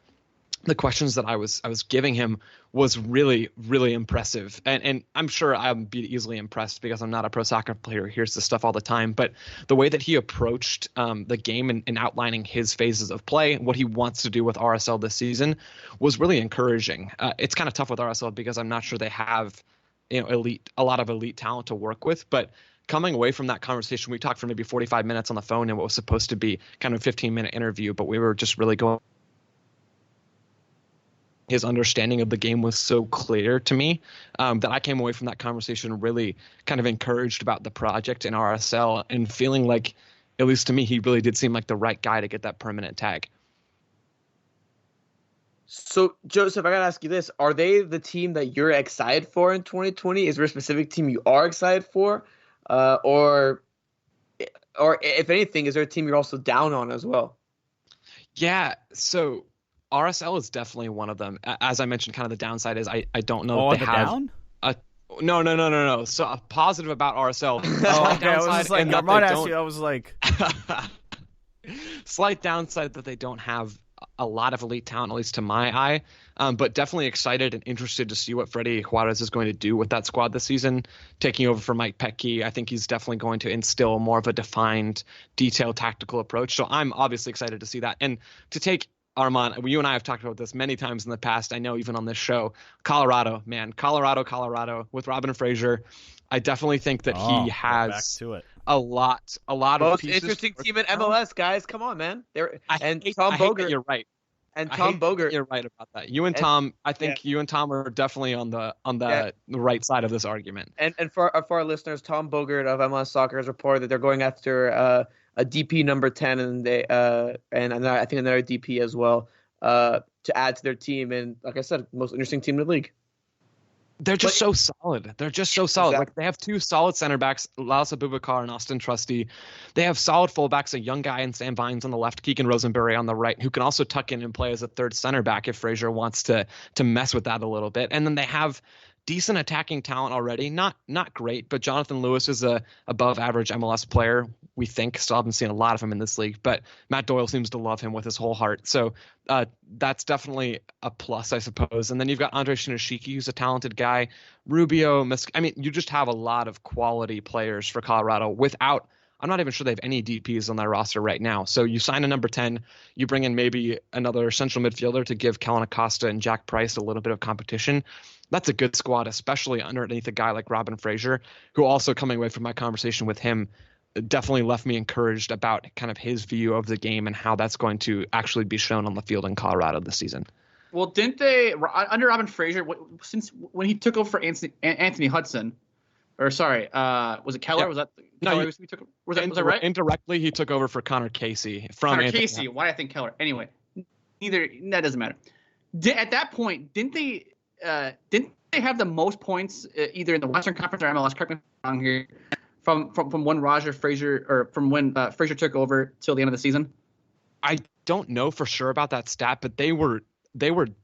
I: the questions that I was giving him was really, really impressive. And I'm sure I'll be easily impressed because I'm not a pro soccer player who hears this stuff all the time. But the way that he approached the game and outlining his phases of play, what he wants to do with RSL this season, was really encouraging. It's kind of tough with RSL because I'm not sure they have a lot of elite talent to work with. But coming away from that conversation, we talked for maybe 45 minutes on the phone in what was supposed to be kind of a 15-minute interview, but we were just really going. His understanding of the game was so clear to me that I came away from that conversation really kind of encouraged about the project in RSL and feeling like, at least to me, he really did seem like the right guy to get that permanent tag.
C: So, Joseph, I got to ask you this. Are they the team that you're excited for in 2020? Is there a specific team you are excited for? Or if anything, is there a team you're also down on as well?
I: Yeah, so RSL is definitely one of them. As I mentioned, kind of the downside is I don't know if they have
B: down?
I: No. So a positive about RSL.
B: Okay. I was just like, Arman asked you. I was like,
I: slight downside that they don't have a lot of elite talent, at least to my eye. But definitely excited and interested to see what Freddie Juarez is going to do with that squad this season, taking over for Mike Petke. I think he's definitely going to instill more of a defined, detailed, tactical approach. So I'm obviously excited to see that. And to take Arman, you and I have talked about this many times in the past. I know even on this show, Colorado with Robin Fraser. I definitely think that he has
B: back to it.
I: a lot
C: Most
I: of pieces.
C: interesting team in MLS, guys. Come on, man. Tom Bogert.
I: You're right.
C: And Tom Bogert.
I: You're right about that. You and Tom, I think you and Tom are definitely on the right side of this argument.
C: And for our listeners, Tom Bogert of MLS Soccer has reported that they're going after a DP number 10 and I think another DP as well to add to their team. And like I said, most interesting team in the league.
I: They're just so solid. They're just so solid.
C: Exactly.
I: Like, they have two solid center backs, Lalas Abubakar and Austin Trusty. They have solid fullbacks, a young guy in Sam Vines on the left, Keegan Rosenberry on the right, who can also tuck in and play as a third center back if Frazier wants to mess with that a little bit. And then they have decent attacking talent already. Not great, but Jonathan Lewis is a above average MLS player, we think. Still haven't seen a lot of him in this league, but Matt Doyle seems to love him with his whole heart. So that's definitely a plus, I suppose. And then you've got Andre Shinashiki, who's a talented guy. Rubio, I mean, you just have a lot of quality players for Colorado without, I'm not even sure they have any DPs on their roster right now. So you sign a number 10, you bring in maybe another central midfielder to give Kellen Acosta and Jack Price a little bit of competition. That's a good squad, especially underneath a guy like Robin Fraser, who also, coming away from my conversation with him, definitely left me encouraged about kind of his view of the game and how that's going to actually be shown on the field in Colorado this season.
D: Well, didn't they, under Robin Fraser, since when he took over for Anthony Hudson, or sorry, was it Keller?
I: Yeah.
D: Was that
I: No,
D: Keller we took? Was that right?
I: Indirectly, he took over for Connor Casey from
D: Connor
I: Anthony.
D: Casey. Why did I think Keller? Anyway, that doesn't matter. At that point, didn't they have the most points either in the Western Conference or MLS? Correct me if I'm wrong here. From when Roger Frazier, or from when Frazier took over till the end of the season.
I: I don't know for sure about that stat, but they were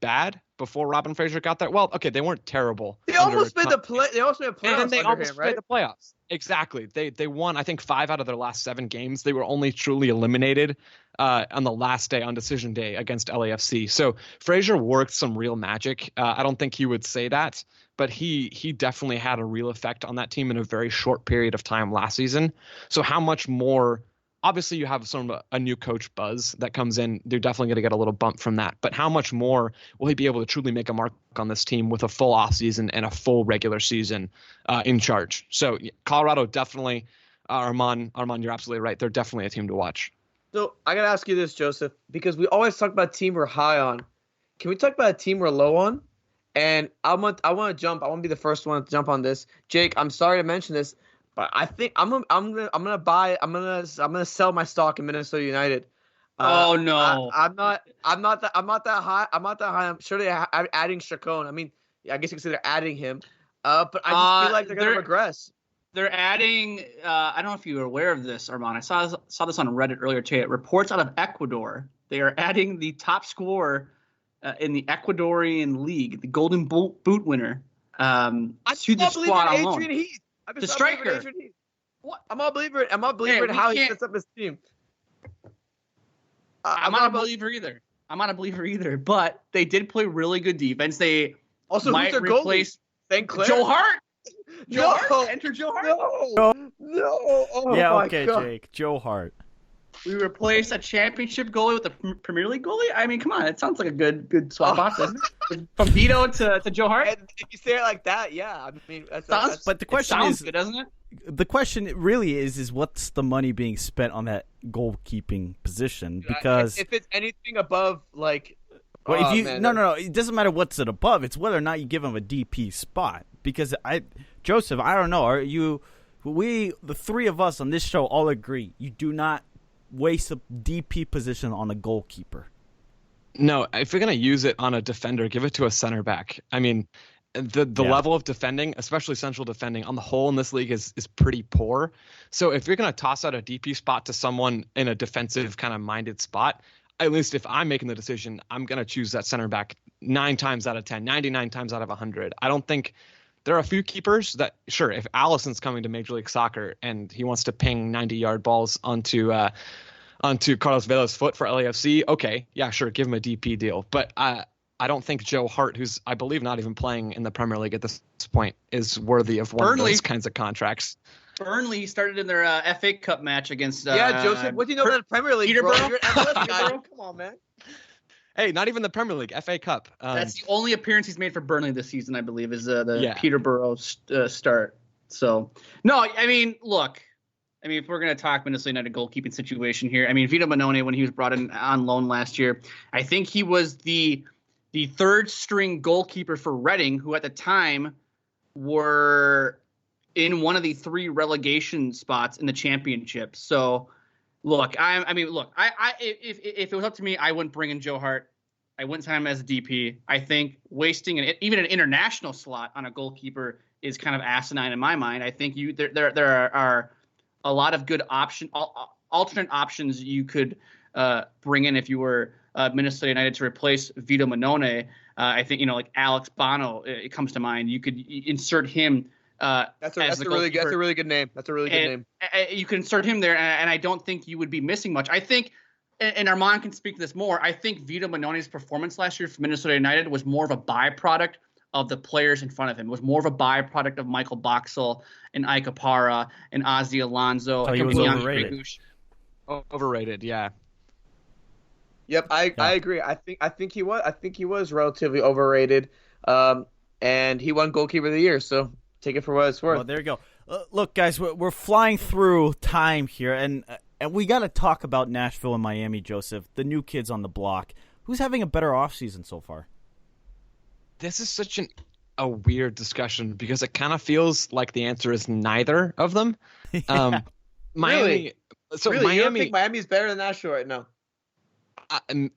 I: bad before Robin Fraser got there. Well, okay, they weren't terrible.
C: They almost made the play. They almost made playoffs.
I: And they
C: under
I: almost
C: him, right?
I: made the playoffs. Exactly. They won, I think, 5 out of their last 7 games. They were only truly eliminated on the last day, on decision day, against LAFC. So Frazier worked some real magic. I don't think he would say that, but he definitely had a real effect on that team in a very short period of time last season. So how much more? Obviously, you have a new coach buzz that comes in. They're definitely going to get a little bump from that. But how much more will he be able to truly make a mark on this team with a full offseason and a full regular season in charge? So Colorado definitely, Arman, you're absolutely right. They're definitely a team to watch.
C: So I got to ask you this, Joseph, because we always talk about a team we're high on. Can we talk about a team we're low on? And I want to jump. I want to be the first one to jump on this. Jake, I'm sorry to mention this, but I think I'm gonna sell my stock in Minnesota United.
D: Oh no!
C: I'm not that high. I'm sure they're adding Chacon. I mean, I guess you could say they're adding him. But I just feel like they're gonna regress.
D: They're adding. I don't know if you were aware of this, Arman. I saw this on Reddit earlier today. Reports out of Ecuador. They are adding the top scorer in the Ecuadorian league, the Golden Boot winner, to the squad on loan. The striker.
C: What? I'm not a believer in how he sets up his team.
D: I'm not a believer either. But they did play really good defense. They
C: also
D: might replace
C: St. Clair?
D: Joe Hart.
C: No.
D: Enter Joe Hart.
C: No. Oh
B: yeah.
C: my
B: Okay,
C: God.
B: Jake. Joe Hart.
D: We replaced a championship goalie with a Premier League goalie. I mean, come on, it sounds like a good swap option. From Vito to Joe Hart.
C: And if you say it like that, yeah. I mean, that's
B: but the question
D: sounds
B: is,
D: good, doesn't it?
B: The question really is what's the money being spent on that goalkeeping position? Because
C: if it's anything above like,
B: well, if you no, it doesn't matter what's it above. It's whether or not you give him a DP spot. Because Joseph, I don't know. The three of us on this show all agree you do not waste a DP position on a goalkeeper.
I: No, if you're going to use it on a defender, give it to a center back. I mean, the level of defending, especially central defending, on the whole in this league is pretty poor. So if you're going to toss out a DP spot to someone in a defensive kind of minded spot, at least if I'm making the decision, I'm going to choose that center back 9 times out of 10, 99 times out of 100. I don't think there are a few keepers that, sure, if Allison's coming to Major League Soccer and he wants to ping 90-yard balls onto Carlos Vela's foot for LAFC, okay, yeah, sure, give him a DP deal. But I don't think Joe Hart, who's, I believe, not even playing in the Premier League at this point, is worthy of one of those kinds of contracts.
D: Burnley started in their FA Cup match against
C: Joseph, what do you know about the Premier League, bro?
D: Peterborough?
C: You're an MLS guy. Come on, man.
I: Hey, not even the Premier League, FA Cup.
D: That's the only appearance he's made for Burnley this season, I believe, is the Peterborough start. So, no, I mean, look. I mean, if we're going to talk Minnesota United goalkeeping situation here, I mean, Vito Bonone, when he was brought in on loan last year, I think he was the third string goalkeeper for Reading, who at the time were in one of the 3 relegation spots in the championship. So, look, if it was up to me, I wouldn't bring in Joe Hart. I wouldn't sign him as a DP. I think wasting even an international slot on a goalkeeper is kind of asinine in my mind. I think there are a lot of good alternate options you could bring in if you were Minnesota United to replace Vito Mannone. I think like Alex Bono. It comes to mind. You could insert him.
C: That's a really good name. That's a really good name.
D: You can insert him there, and I don't think you would be missing much. I think. And Arman can speak to this more. I think Vito Mannone's performance last year for Minnesota United was more of a byproduct of the players in front of him. It was more of a byproduct of Michael Boxall and Ike Opara and Ozzy Alonso.
B: He was overrated.
I: Overrated, yeah.
C: Yep, I agree. I think he was relatively overrated. And he won goalkeeper of the year. So take it for what it's worth.
B: Well, there you go. Look, guys, we're flying through time here, and we got to talk about Nashville and Miami, Joseph, the new kids on the block. Who's having a better offseason so far?
I: This is such a weird discussion because it kind of feels like the answer is neither of them. Miami.
C: Really?
I: So
C: really? You don't think Miami's better than Nashville right now?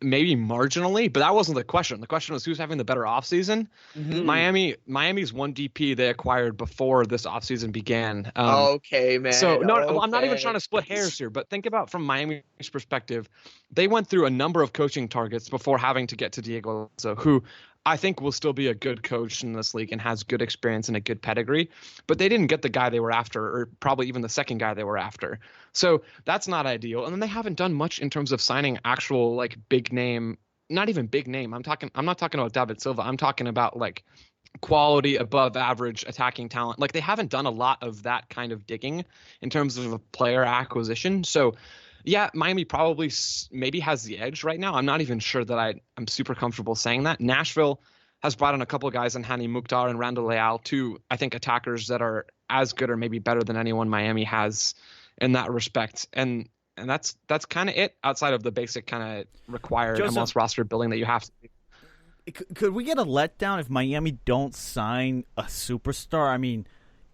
I: Maybe marginally, but that wasn't the question. The question was who's having the better offseason.
C: Mm-hmm.
I: Miami's one DP they acquired before this offseason began.
C: Okay, man.
I: So
C: okay.
I: I'm not even trying to split hairs here, but think about from Miami's perspective, they went through a number of coaching targets before having to get to Diego Alonso, who I think will still be a good coach in this league and has good experience and a good pedigree, but they didn't get the guy they were after, or probably even the second guy they were after. So that's not ideal. And then they haven't done much in terms of signing actual like big name, not even big name. I'm not talking about David Silva. I'm talking about like quality above average attacking talent. Like they haven't done a lot of that kind of digging in terms of a player acquisition. So yeah, Miami probably maybe has the edge right now. I'm not even sure that I'm super comfortable saying that. Nashville has brought in a couple of guys in Hani Mukhtar and Randall Leal, two, I think, attackers that are as good or maybe better than anyone Miami has in that respect. And that's kind of it outside of the basic kind of required MLS roster building that you have to do.
B: Could we get a letdown if Miami don't sign a superstar? I mean,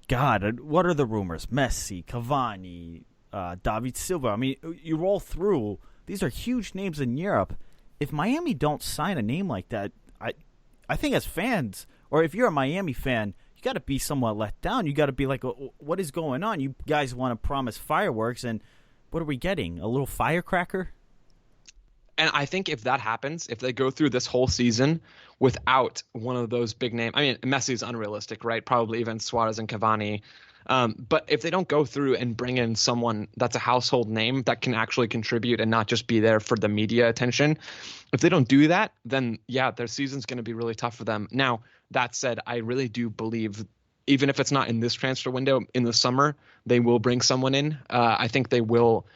B: God, what are the rumors? Messi, Cavani, David Silva. I mean, you roll through. These are huge names in Europe. If Miami don't sign a name like that, I think as fans, or if you're a Miami fan, you got to be somewhat let down. You got to be like, what is going on? You guys want to promise fireworks, and what are we getting? A little firecracker?
I: And I think if that happens, if they go through this whole season without one of those big names, I mean, Messi's unrealistic, right? Probably even Suarez and Cavani. But if they don't go through and bring in someone that's a household name that can actually contribute and not just be there for the media attention, if they don't do that, then yeah, their season's going to be really tough for them. Now, that said, I really do believe, even if it's not in this transfer window, in the summer, they will bring someone in. I think they will.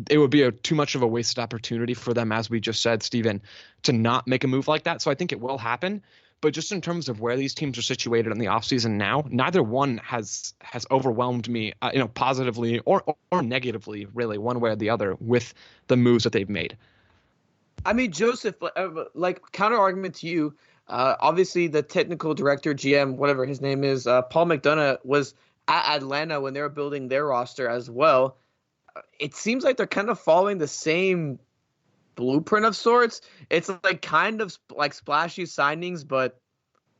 I: It would be too much of a wasted opportunity for them, as we just said, Steven, to not make a move like that. So I think it will happen. But just in terms of where these teams are situated in the offseason now, neither one has overwhelmed me, positively or negatively, really, one way or the other, with the moves that they've made.
C: I mean, Joseph, like counter argument to you, obviously the technical director, GM, whatever his name is, Paul McDonough, was at Atlanta when they were building their roster as well. It seems like they're kind of following the same blueprint of sorts. It's like kind of like splashy signings, but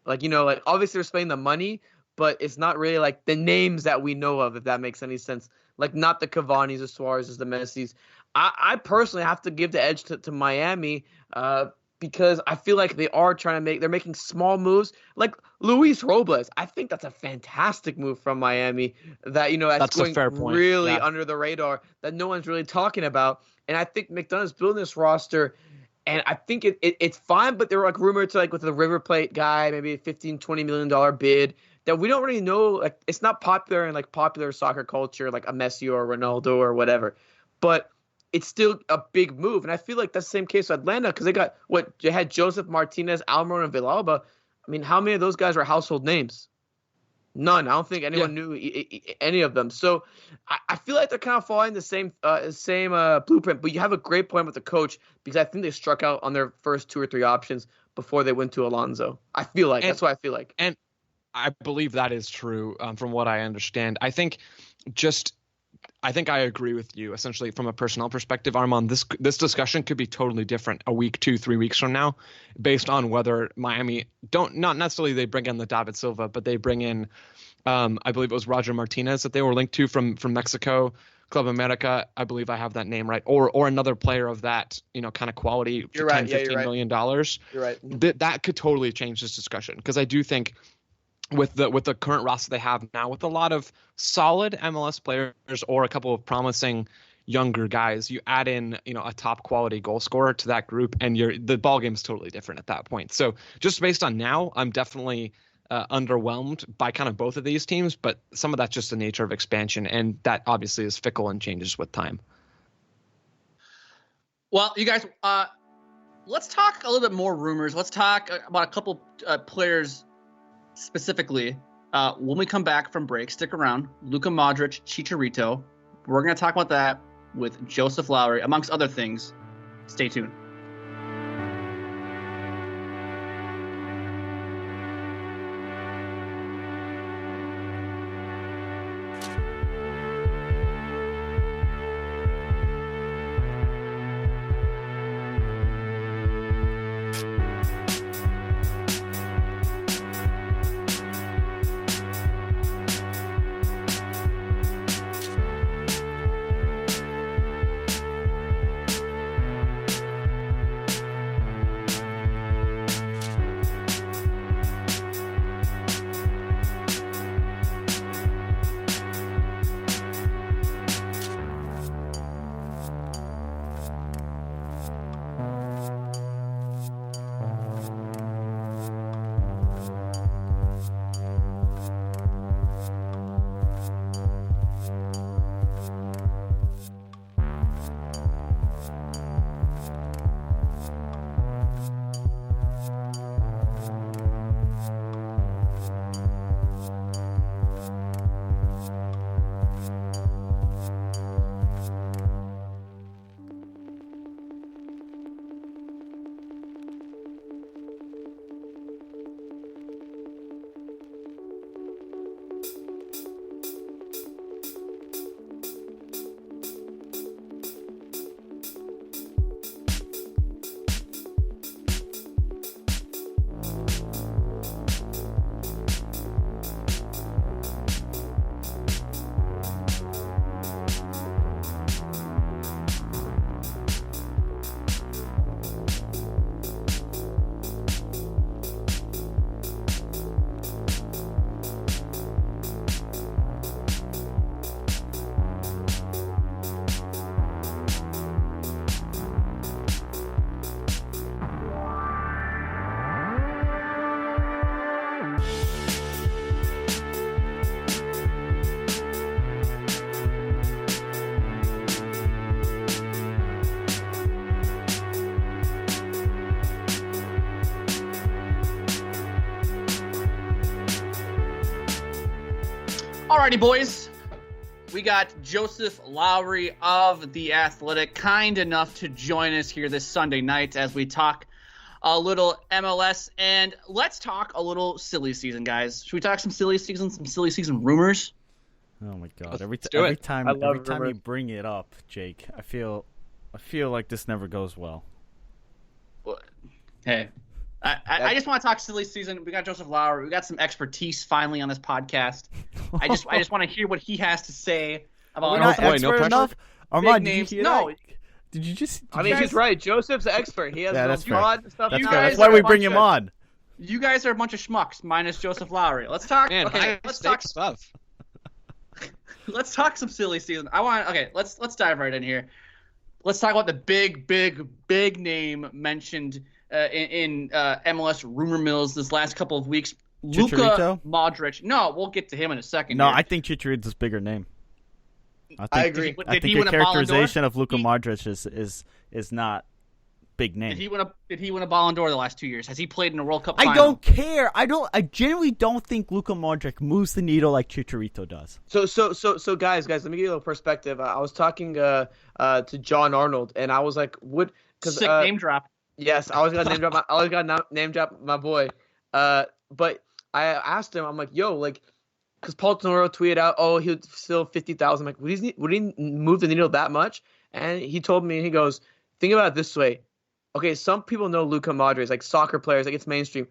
C: like obviously they're spending the money, but it's not really like the names that we know of, if that makes any sense. Like not the Cavani's, the Suarez's, the Messi's. I personally have to give the edge to Miami because I feel like they're making small moves. Like Luis Robles, I think that's a fantastic move from Miami that that's going
I: a fair point.
C: Really under the radar that no one's really talking about. And I think McDonough's building this roster, and I think it's fine, but there were like rumored to like with the River Plate guy, maybe a $15-20 million bid that we don't really know. Like it's not popular in like popular soccer culture, like a Messi or Ronaldo or whatever, but it's still a big move. And I feel like that's the same case with Atlanta because they had Joseph Martinez, Almiron, and Villalba. I mean, how many of those guys were household names? None. I don't think anyone knew any of them. So I feel like they're kind of following the same blueprint. But you have a great point with the coach because I think they struck out on their first 2 or 3 options before they went to Alonso. I feel like that's what I feel like.
I: And I believe that is true from what I understand. I think I think I agree with you. Essentially, from a personnel perspective, Arman, this discussion could be totally different a week, 2-3 weeks from now, based on whether Miami not necessarily they bring in the David Silva, but they bring in, I believe it was Roger Martinez that they were linked to from Mexico, Club America. I believe I have that name right, or another player of that kind of quality for $10-15 million.
C: You're right.
I: That could totally change this discussion, because I do think with the current roster they have now, with a lot of solid MLS players or a couple of promising younger guys, you add in a top quality goal scorer to that group, and the ball game is totally different at that point. So just based on now, I'm definitely underwhelmed by kind of both of these teams, but some of that's just the nature of expansion, and that obviously is fickle and changes with time.
D: Well, you guys, let's talk a little bit more rumors. Let's talk about a couple players specifically. When we come back from break, stick around. Luka Modric, Chicharito. We're going to talk about that with Joseph Lowery, amongst other things. Stay tuned. Alrighty, boys. We got Joseph Lowery of The Athletic kind enough to join us here this Sunday night as we talk a little MLS. And let's talk a little silly season, guys. Should we talk some silly season rumors?
B: Oh my God! Every
C: it.
B: time you bring it up, Jake, I feel like this never goes well.
D: Hey, I just want to talk silly season. We got Joseph Lowery. We got some expertise finally on this podcast. I just want to hear what he has to say about.
B: We're not expert enough. Arman,
D: names.
B: Did you hear that? Did you just?
C: I mean, he's right. Joseph's an expert. He has
B: that's
C: broad stuff.
B: That's why we bring him on.
D: You guys are a bunch of schmucks, minus Joseph Lowery. Let's talk.
I: Man,
D: okay, let's talk
I: stuff.
D: Let's talk some silly season. Let's dive right in here. Let's talk about the big name mentioned in MLS rumor mills this last couple of weeks. Luka Modric. No, we'll get to him in a second.
B: No,
D: here.
B: I think Chicharito's a bigger name.
C: I agree.
B: I think the characterization of Luka Modric is not big name.
D: Did he win a Ballon d'Or the last 2 years? Has he played in a World Cup final?
B: I don't care. I genuinely don't think Luka Modric moves the needle like Chicharito does.
C: So guys, let me give you a little perspective. I was talking to John Arnold, and I was like, "What?"
D: Sick name drop.
C: Yes, I was gonna name drop my boy. But I asked him, I'm like, "Yo, like, because Paul Tenoro tweeted out, oh, he would still 50,000. Like, would he move the needle that much? And he told me, he goes, think about it this way. Okay, some people know Luka Modric, like soccer players, like it's mainstream.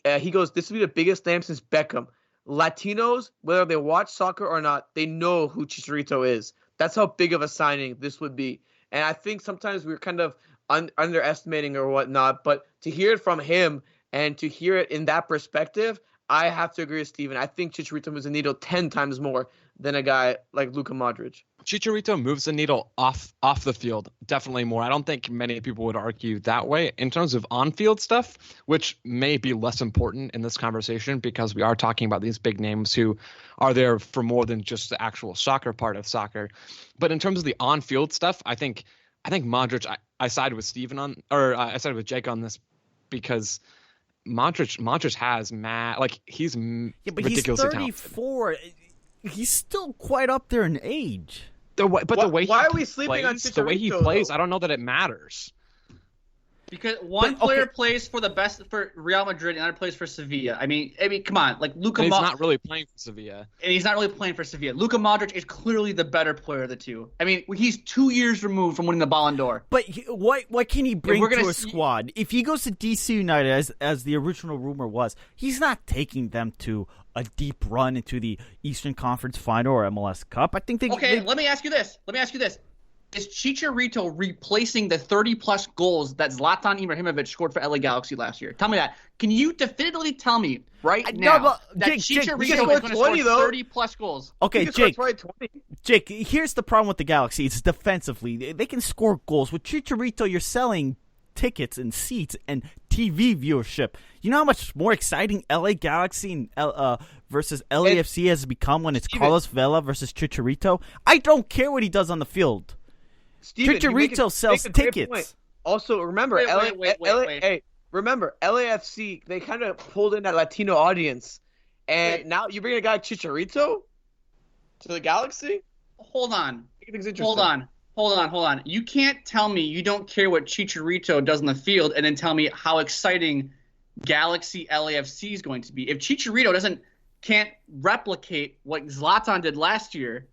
C: He goes, this will be the biggest name since Beckham. Latinos, whether they watch soccer or not, they know who Chicharito is. That's how big of a signing this would be. And I think sometimes we're kind of underestimating or whatnot, but to hear it from him and to hear it in that perspective, I have to agree with Steven. I think Chicharito moves the needle 10 times more than a guy like Luka Modric.
I: Chicharito moves the needle off the field definitely more. I don't think many people would argue that way. In terms of on-field stuff, which may be less important in this conversation because we are talking about these big names who are there for more than just the actual soccer part of soccer. But in terms of the on-field stuff, I think Modric. I sided with Steven on, or I sided with Jake on this because Modric has he's
B: but
I: ridiculously
B: he's 34. Talented. He's still quite up there in age.
C: Why are we sleeping on Chicharito?
I: The way he plays, I don't know that it matters.
D: Because one player plays for Real Madrid and another plays for Sevilla. I mean, come on, like Luka.
I: He's not really playing for Sevilla.
D: And he's not really playing for Sevilla. Luka Modric is clearly the better player of the two. I mean, he's 2 years removed from winning the Ballon d'Or.
B: But what can he bring to a squad? If he goes to DC United, as the original rumor was, he's not taking them to a deep run into the Eastern Conference Final or MLS Cup. I think
D: let me ask you this. Is Chicharito replacing the 30-plus goals that Zlatan Ibrahimovic scored for LA Galaxy last year? Tell me that. Can you definitively tell me now that Chicharito is going to score 30-plus goals?
B: Okay, Jake, here's the problem with the Galaxy. It's defensively. They can score goals. With Chicharito, you're selling tickets and seats and TV viewership. You know how much more exciting LA Galaxy versus LAFC has become when it's Carlos Vela versus Chicharito? I don't care what he does on the field.
C: Steven,
B: Chicharito sells tickets.
C: Also, remember, remember, LAFC, they kind of pulled in that Latino audience. And now you bring a guy like Chicharito to the Galaxy?
D: Hold on. Hold on. You can't tell me you don't care what Chicharito does on the field and then tell me how exciting Galaxy LAFC is going to be. If Chicharito can't replicate what Zlatan did last year,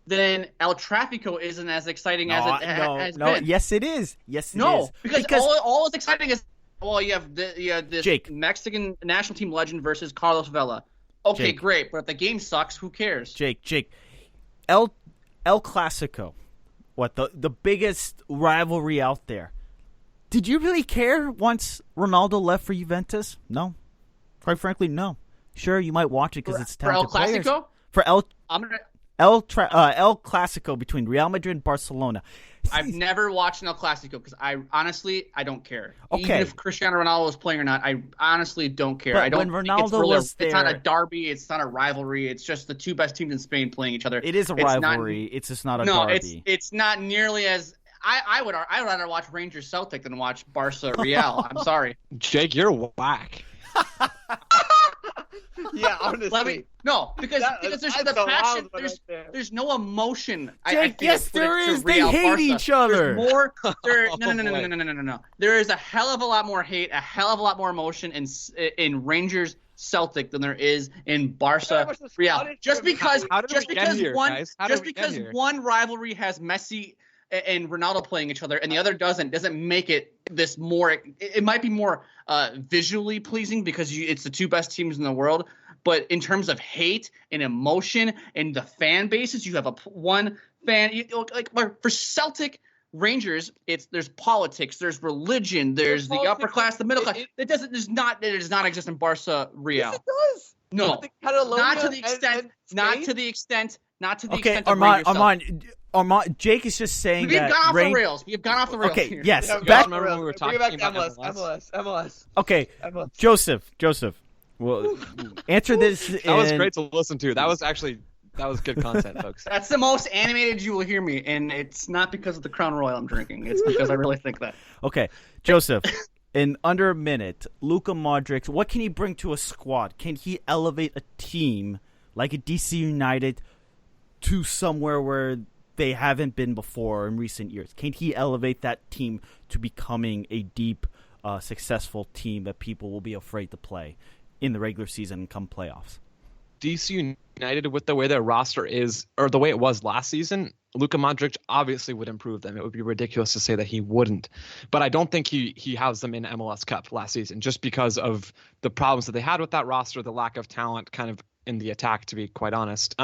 D: then El Tráfico isn't as exciting as it has been.
B: Yes, it is. Yes, it is.
D: Because all that's exciting is, you have this
B: Jake.
D: Mexican national team legend versus Carlos Vela. Okay,
B: Jake.
D: Great, but if the game sucks, who cares?
B: Jake. El Clasico. What, the biggest rivalry out there. Did you really care once Ronaldo left for Juventus? No. Quite frankly, no. Sure, you might watch it because it's talented players.
D: For El
B: Clasico? El Clasico between Real Madrid and Barcelona.
D: I've never watched an El Clasico because I don't care.
B: Okay.
D: Even if Cristiano Ronaldo is playing or not, I honestly don't care.
B: But
D: I don't
B: when
D: think
B: Ronaldo was there,
D: it's not a derby. It's not a rivalry. It's just the two best teams in Spain playing each other.
B: It is a rivalry. It's just not a derby.
D: No, it's not nearly as. I would rather watch Rangers Celtic than watch Barca Real. I'm sorry.
I: Jake, you're whack.
C: Yeah, honestly.
D: Because there's the passion. There's no emotion.
B: Jake, yes, there is. They hate
D: Barca.
B: each other.
D: There's more. No. There is a hell of a lot more hate, a hell of a lot more emotion in Rangers Celtic than there is in Barca Real. Just because one rivalry has Messi and Ronaldo playing each other and the other doesn't make it this more. It might be more visually pleasing because it's the two best teams in the world. But in terms of hate and emotion and the fan bases, you have one fan. For Celtic Rangers, there's politics, there's religion, there's the upper class, the middle class. It does not exist in Barca Real.
C: Yes, it does.
D: No, not to the extent.
B: Okay, Arman, Jake is just saying
D: we have gone off the rails. We have gone off the rails.
B: Okay,
D: here.
B: yes.
I: Remember we were talking about
C: MLS.
B: Okay,
C: MLS.
B: Joseph. Well, answer this.
I: That was great to listen to. That was good content, folks.
D: That's the most animated you will hear me, and it's not because of the Crown Royal I'm drinking. It's because I really think that.
B: Okay, Joseph. In under a minute, Luka Modric, what can he bring to a squad? Can he elevate a team like a DC United to somewhere where they haven't been before in recent years? Can he elevate that team to becoming a deep, successful team that people will be afraid to play in the regular season and come playoffs?
I: DC United, with the way their roster is, or the way it was last season, Luka Modric obviously would improve them. It would be ridiculous to say that he wouldn't. But I don't think he has them in MLS Cup last season, just because of the problems that they had with that roster, the lack of talent kind of in the attack, to be quite honest.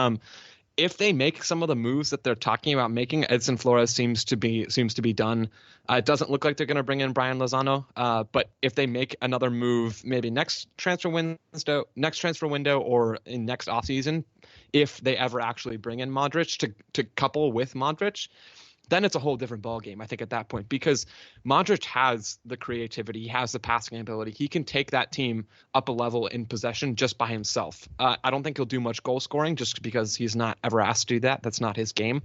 I: If they make some of the moves that they're talking about making, Edson Flores seems to be done. It doesn't look like they're going to bring in Brian Lozano. But if they make another move, maybe next transfer window, or in next offseason, if they ever actually bring in Modric to couple with Modric, then it's a whole different ballgame, I think, at that point, because Modric has the creativity, he has the passing ability. He can take that team up a level in possession just by himself. I don't think he'll do much goal scoring just because he's not ever asked to do that. That's not his game.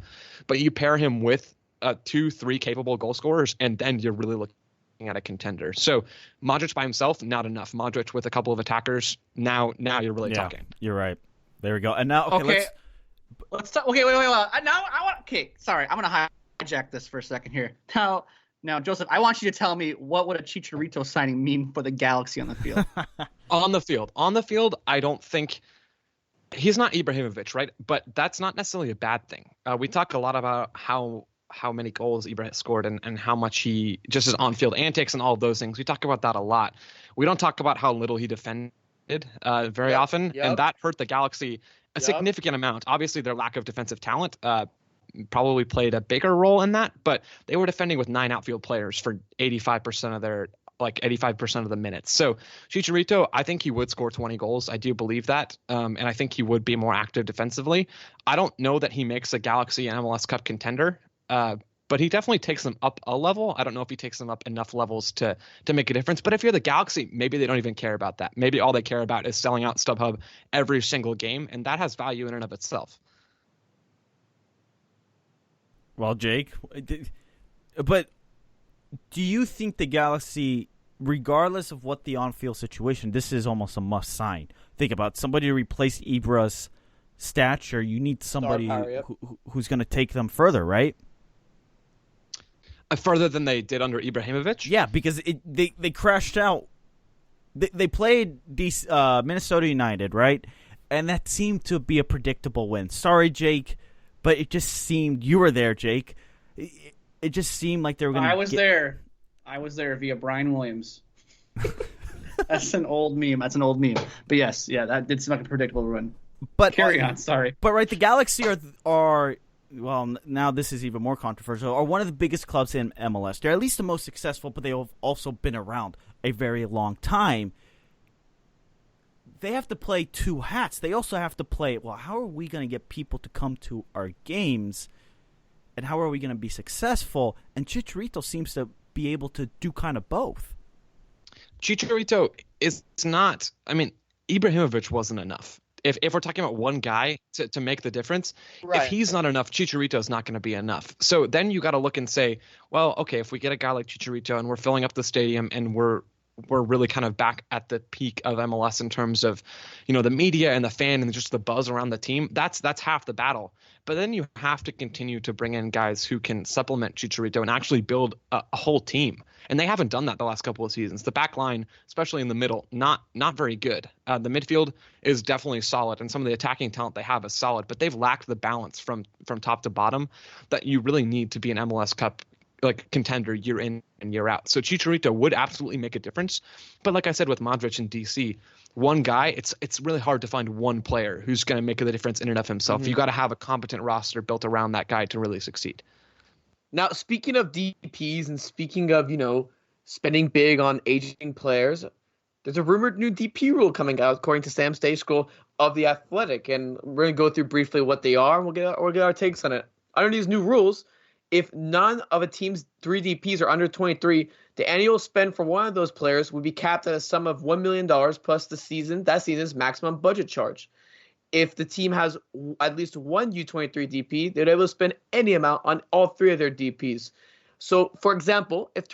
I: But you pair him with 2-3 capable goal scorers, and then you're really looking at a contender. So Modric by himself, not enough. Modric with a couple of attackers, now you're really talking.
B: You're right. There we go. And now,
D: let's talk. Okay, wait. Now I want. Okay, sorry, I'm gonna hijack this for a second here. Now, Joseph, I want you to tell me what would a Chicharito signing mean for the Galaxy on the field.
I: On the field, I don't think he's not Ibrahimovic, right? But that's not necessarily a bad thing. We talk a lot about how many goals Ibra has scored and how much he just his on-field antics and all of those things. We talk about that a lot. We don't talk about how little he defended very often, and that hurt the Galaxy a significant amount. Obviously, their lack of defensive talent probably played a bigger role in that, but they were defending with 9 outfield players for 85% of the minutes. So Chicharito, I think he would score 20 goals. I do believe that. And I think he would be more active defensively. I don't know that he makes a Galaxy and MLS Cup contender, but he definitely takes them up a level. I don't know if he takes them up enough levels to make a difference. But if you're the Galaxy, maybe they don't even care about that. Maybe all they care about is selling out StubHub every single game, and that has value in and of itself.
B: Well, Jake, but do you think the Galaxy, regardless of what the on-field situation, this is almost a must-sign? Think about somebody to replace Ibra's stature. You need somebody who's going to take them further, right?
I: Further than they did under Ibrahimovic?
B: Yeah, because they crashed out. They played Minnesota United, right? And that seemed to be a predictable win. Sorry, Jake. But it just seemed, you were there, Jake. It just seemed like they were going to
D: I was there via Brian Williams. That's an old meme. But yes, that did seem like a predictable run.
B: But
D: carry on, sorry.
B: But right, the Galaxy are well, now this is even more controversial, are one of the biggest clubs in MLS. They're at least the most successful, but they have also been around a very long time. They have to play two hats. They also have to play, well, how are we going to get people to come to our games, and how are we going to be successful? And Chicharito seems to be able to do kind of both.
I: Chicharito is not, Ibrahimovic wasn't enough. If we're talking about one guy to make the difference, if he's not enough, Chicharito is not going to be enough. So then you got to look and say, well, okay, if we get a guy like Chicharito and we're filling up the stadium and we're really kind of back at the peak of MLS in terms of, the media and the fan and just the buzz around the team, that's half the battle. But then you have to continue to bring in guys who can supplement Chicharito and actually build a whole team. And they haven't done that the last couple of seasons. The back line, especially in the middle, not very good. The midfield is definitely solid, and some of the attacking talent they have is solid, but they've lacked the balance from top to bottom that you really need to be an MLS Cup contender year in and year out. So Chicharito would absolutely make a difference. But like I said with Modric and DC, one guy, it's really hard to find one player who's going to make the difference in and of himself. You got to have a competent roster built around that guy to really succeed.
C: Now, speaking of DPs and speaking of, spending big on aging players, there's a rumored new DP rule coming out, according to Sam Stejskal of The Athletic. And we're going to go through briefly what they are, and we'll get our takes on it. Under these new rules, if none of a team's 3 DPs are under 23, the annual spend for one of those players would be capped at a sum of $1 million plus that season's maximum budget charge. If the team has at least one U23 DP, they're able to spend any amount on all 3 of their DPs. So, for example, if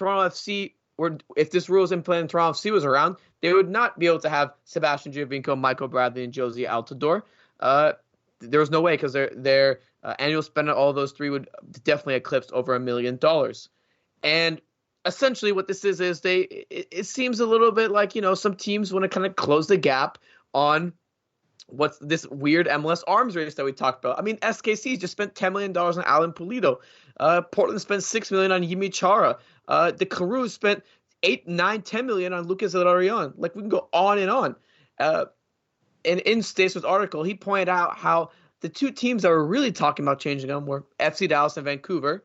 C: if this rule is implemented and Toronto FC was around, they would not be able to have Sebastian Giovinco, Michael Bradley, and Josie Altidore. There was no way, because their annual spend on all those 3 would definitely eclipse over $1 million. And essentially what this is it seems a little bit like, some teams want to kind of close the gap on what's this weird MLS arms race that we talked about? I mean, SKC just spent $10 million on Alan Pulido. Portland spent $6 million on Yimi Chara. The Carews spent 8, 9, 10 million on Lucas Ilarion. Like, we can go on and on. And in Stace's article, he pointed out how the two teams that were really talking about changing them were FC Dallas and Vancouver,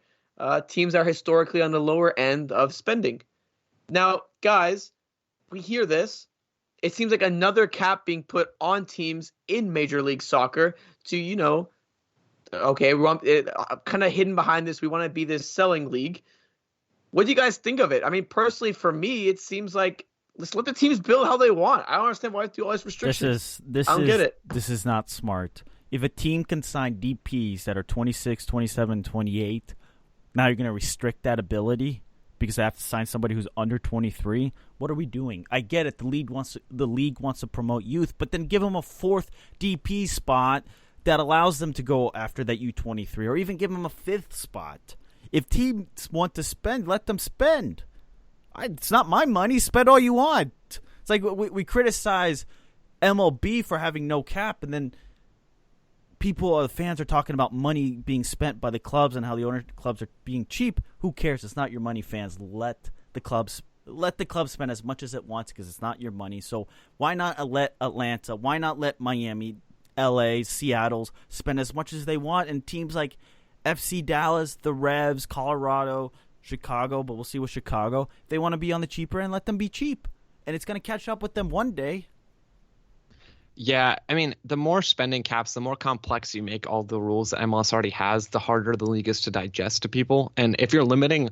C: teams that are historically on the lower end of spending. Now, guys, we hear this. It seems like another cap being put on teams in Major League Soccer to, okay, we want kind of hidden behind this. We want to be this selling league. What do you guys think of it? I mean, personally, for me, it seems like let's let the teams build how they want. I don't understand why they do all these restrictions. I don't get it.
B: This is not smart. If a team can sign DPs that are 26, 27, 28, now you're going to restrict that ability because they have to sign somebody who's under 23. What are we doing? I get it. The league wants to promote youth, but then give them a fourth DP spot that allows them to go after that U23, or even give them a fifth spot. If teams want to spend, let them spend. It's not my money. Spend all you want. It's like we criticize MLB for having no cap, and then fans are talking about money being spent by the clubs and how the owner clubs are being cheap. Who cares? It's not your money, fans. Let the club spend as much as it wants because it's not your money. So why not let Atlanta? Why not let Miami, LA, Seattle's spend as much as they want? And teams like FC Dallas, the Revs, Colorado, Chicago, but we'll see with Chicago. If they want to be on the cheaper end, let them be cheap. And it's going to catch up with them one day.
I: Yeah, I mean, the more spending caps, the more complex you make all the rules that MLS already has, the harder the league is to digest to people. And if you're limiting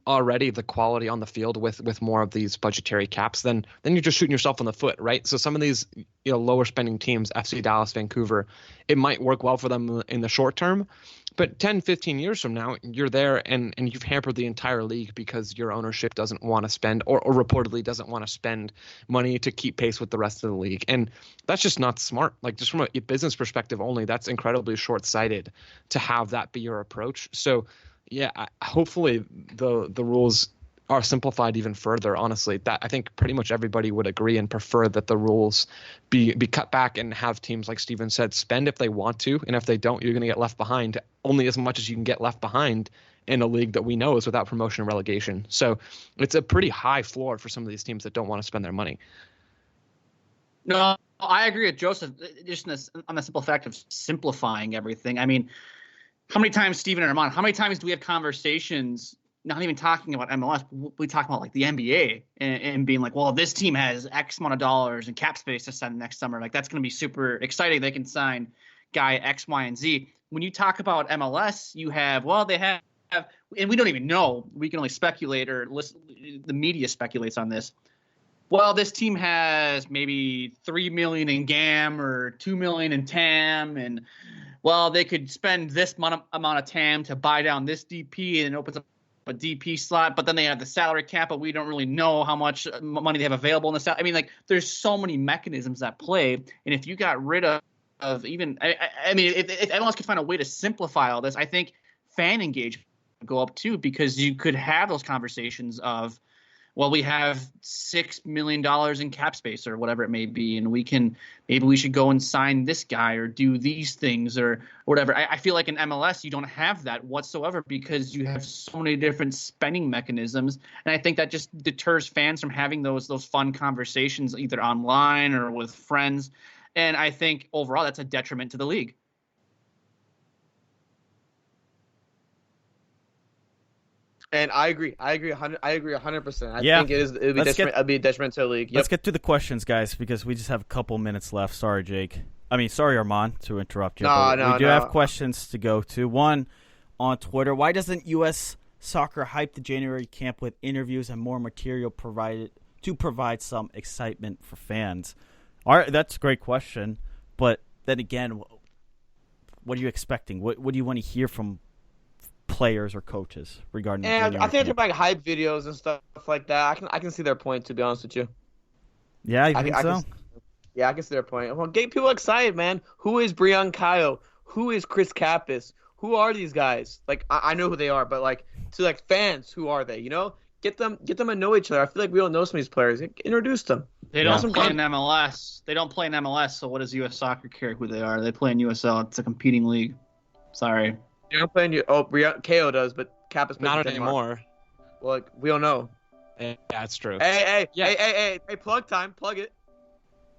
I: already the quality on the field with more of these budgetary caps, then you're just shooting yourself in the foot, right? So some of these lower spending teams, FC Dallas, Vancouver, it might work well for them in the short term, but 10, 15 years from now, you're there and you've hampered the entire league because your ownership doesn't want to spend or reportedly doesn't want to spend money to keep pace with the rest of the league. And that's just not smart. Like, just from a business perspective only, that's incredibly short-sighted to have that be your approach. So yeah, hopefully the rules are simplified even further. Honestly, that I think pretty much everybody would agree and prefer that the rules be cut back and have teams, like Steven said, spend if they want to, and if they don't, you're going to get left behind only as much as you can get left behind in a league that we know is without promotion and relegation. So it's a pretty high floor for some of these teams that don't want to spend their money.
D: No, I agree with Joseph. Just on the simple fact of simplifying everything. I mean, how many times, Steven and Arman, how many times do we have conversations, not even talking about MLS, we talk about like the NBA and being like, well, this team has X amount of dollars and cap space to sign next summer. Like, that's going to be super exciting. They can sign guy X, Y, and Z. When you talk about MLS, you have, well, they have, and we don't even know. We can only speculate or listen. The media speculates on this. Well, this team has maybe $3 million in GAM or $2 million in TAM, and well, they could spend this amount of TAM to buy down this DP, and it opens up a DP slot, but then they have the salary cap, but we don't really know how much money they have available in the salary. I mean, like, there's so many mechanisms at play, and if you got rid of even, I mean, if MLS could find a way to simplify all this, I think fan engagement would go up too, because you could have those conversations of, well, we have $6 million in cap space or whatever it may be, and maybe we should go and sign this guy or do these things or whatever. I feel like in MLS you don't have that whatsoever because you have so many different spending mechanisms, and I think that just deters fans from having those fun conversations either online or with friends, and I think overall that's a detriment to the league.
C: And I agree 100%. I think it'll be a detriment to the league. Yep.
B: Let's get to the questions, guys, because we just have a couple minutes left. Sorry, Jake. Sorry, Arman, to interrupt you. We do have questions to go to. One on Twitter. Why doesn't U.S. Soccer hype the January camp with interviews and more material provided to provide some excitement for fans? All right, that's a great question. But then again, what are you expecting? What do you want to hear from players or coaches regarding?
C: And I think they're like hype videos and stuff like that. I can see their point, to be honest with you.
B: Yeah, I think so.
C: I can see their point. Well, get people excited, man. Who is Brian Caio? Who is Chris Kappas? Who are these guys? Like, I know who they are, but like to like fans, who are they? get them to know each other. I feel like we don't know some of these players. Introduce them.
D: They don't play in MLS. They don't play in MLS. So what does U.S. Soccer care who they are? They play in USL. It's a competing league. Sorry.
C: They don't play in KO does, but Kappa's
I: not anymore.
C: Well, like, we don't know.
I: Yeah, that's true.
C: Hey, plug time. Plug it.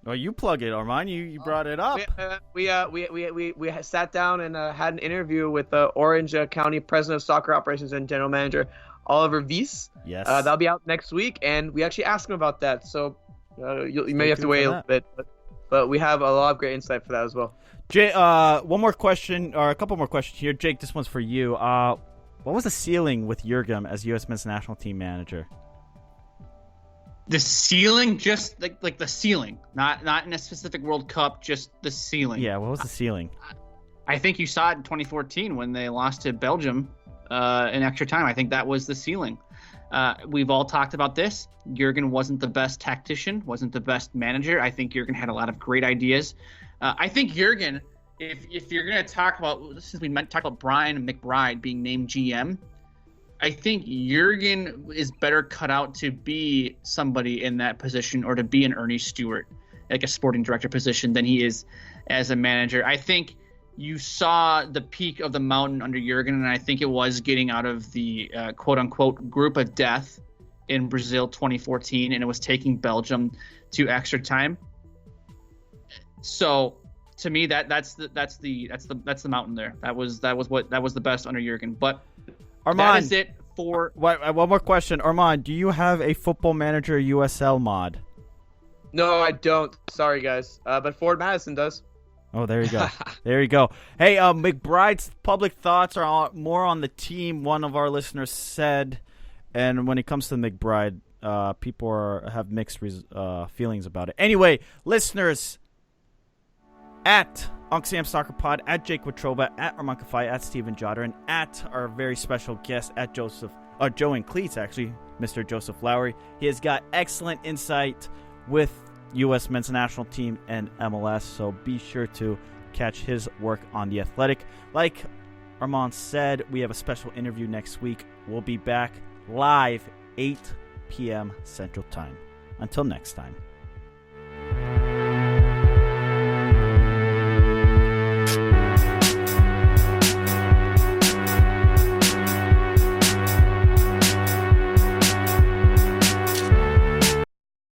B: Oh, you plug it, Arman. You brought it up.
C: We sat down and had an interview with Orange County President of Soccer Operations and General Manager Oliver Weiss.
B: Yes.
C: That'll be out next week, and we actually asked him about that. So you may have to wait a little bit, but we have a lot of great insight for that as well.
B: Jay, one more question, or a couple more questions here. Jake, this one's for you. What was the ceiling with Jurgen as U.S. men's national team manager?
D: The ceiling, just like the ceiling, not in a specific World Cup, just the ceiling.
B: Yeah, what was the ceiling?
D: I think you saw it in 2014 when they lost to Belgium in extra time. I think that was the ceiling. We've all talked about this. Jurgen wasn't the best tactician, wasn't the best manager. I think Jurgen had a lot of great ideas. I think Jurgen, if you're going to talk about, since we talked about Brian McBride being named GM, I think Jurgen is better cut out to be somebody in that position or to be an Ernie Stewart, like a sporting director position, than he is as a manager. I think you saw the peak of the mountain under Jurgen, and I think it was getting out of the quote-unquote group of death in Brazil 2014, and it was taking Belgium to extra time. So to me, that's the mountain there. That was the best under Jurgen. But
B: Arman,
D: that is it for.
B: One more question, Arman. Do you have a Football Manager USL mod?
C: No, I don't. Sorry, guys. But Ford Madison does.
B: Oh, there you go. There you go. Hey, McBride's public thoughts are more on the team. One of our listeners said, and when it comes to McBride, people have mixed feelings about it. Anyway, listeners. At Uncle Sam Soccer Pod, at Jake Watroba, at Arman Kafai, at Steven Jotter, and at our very special guest, at Joe and Cleats, actually, Mr. Joseph Lowery. He has got excellent insight with U.S. men's national team and MLS, so be sure to catch his work on The Athletic. Like Arman said, we have a special interview next week. We'll be back live 8 p.m. Central Time. Until next time.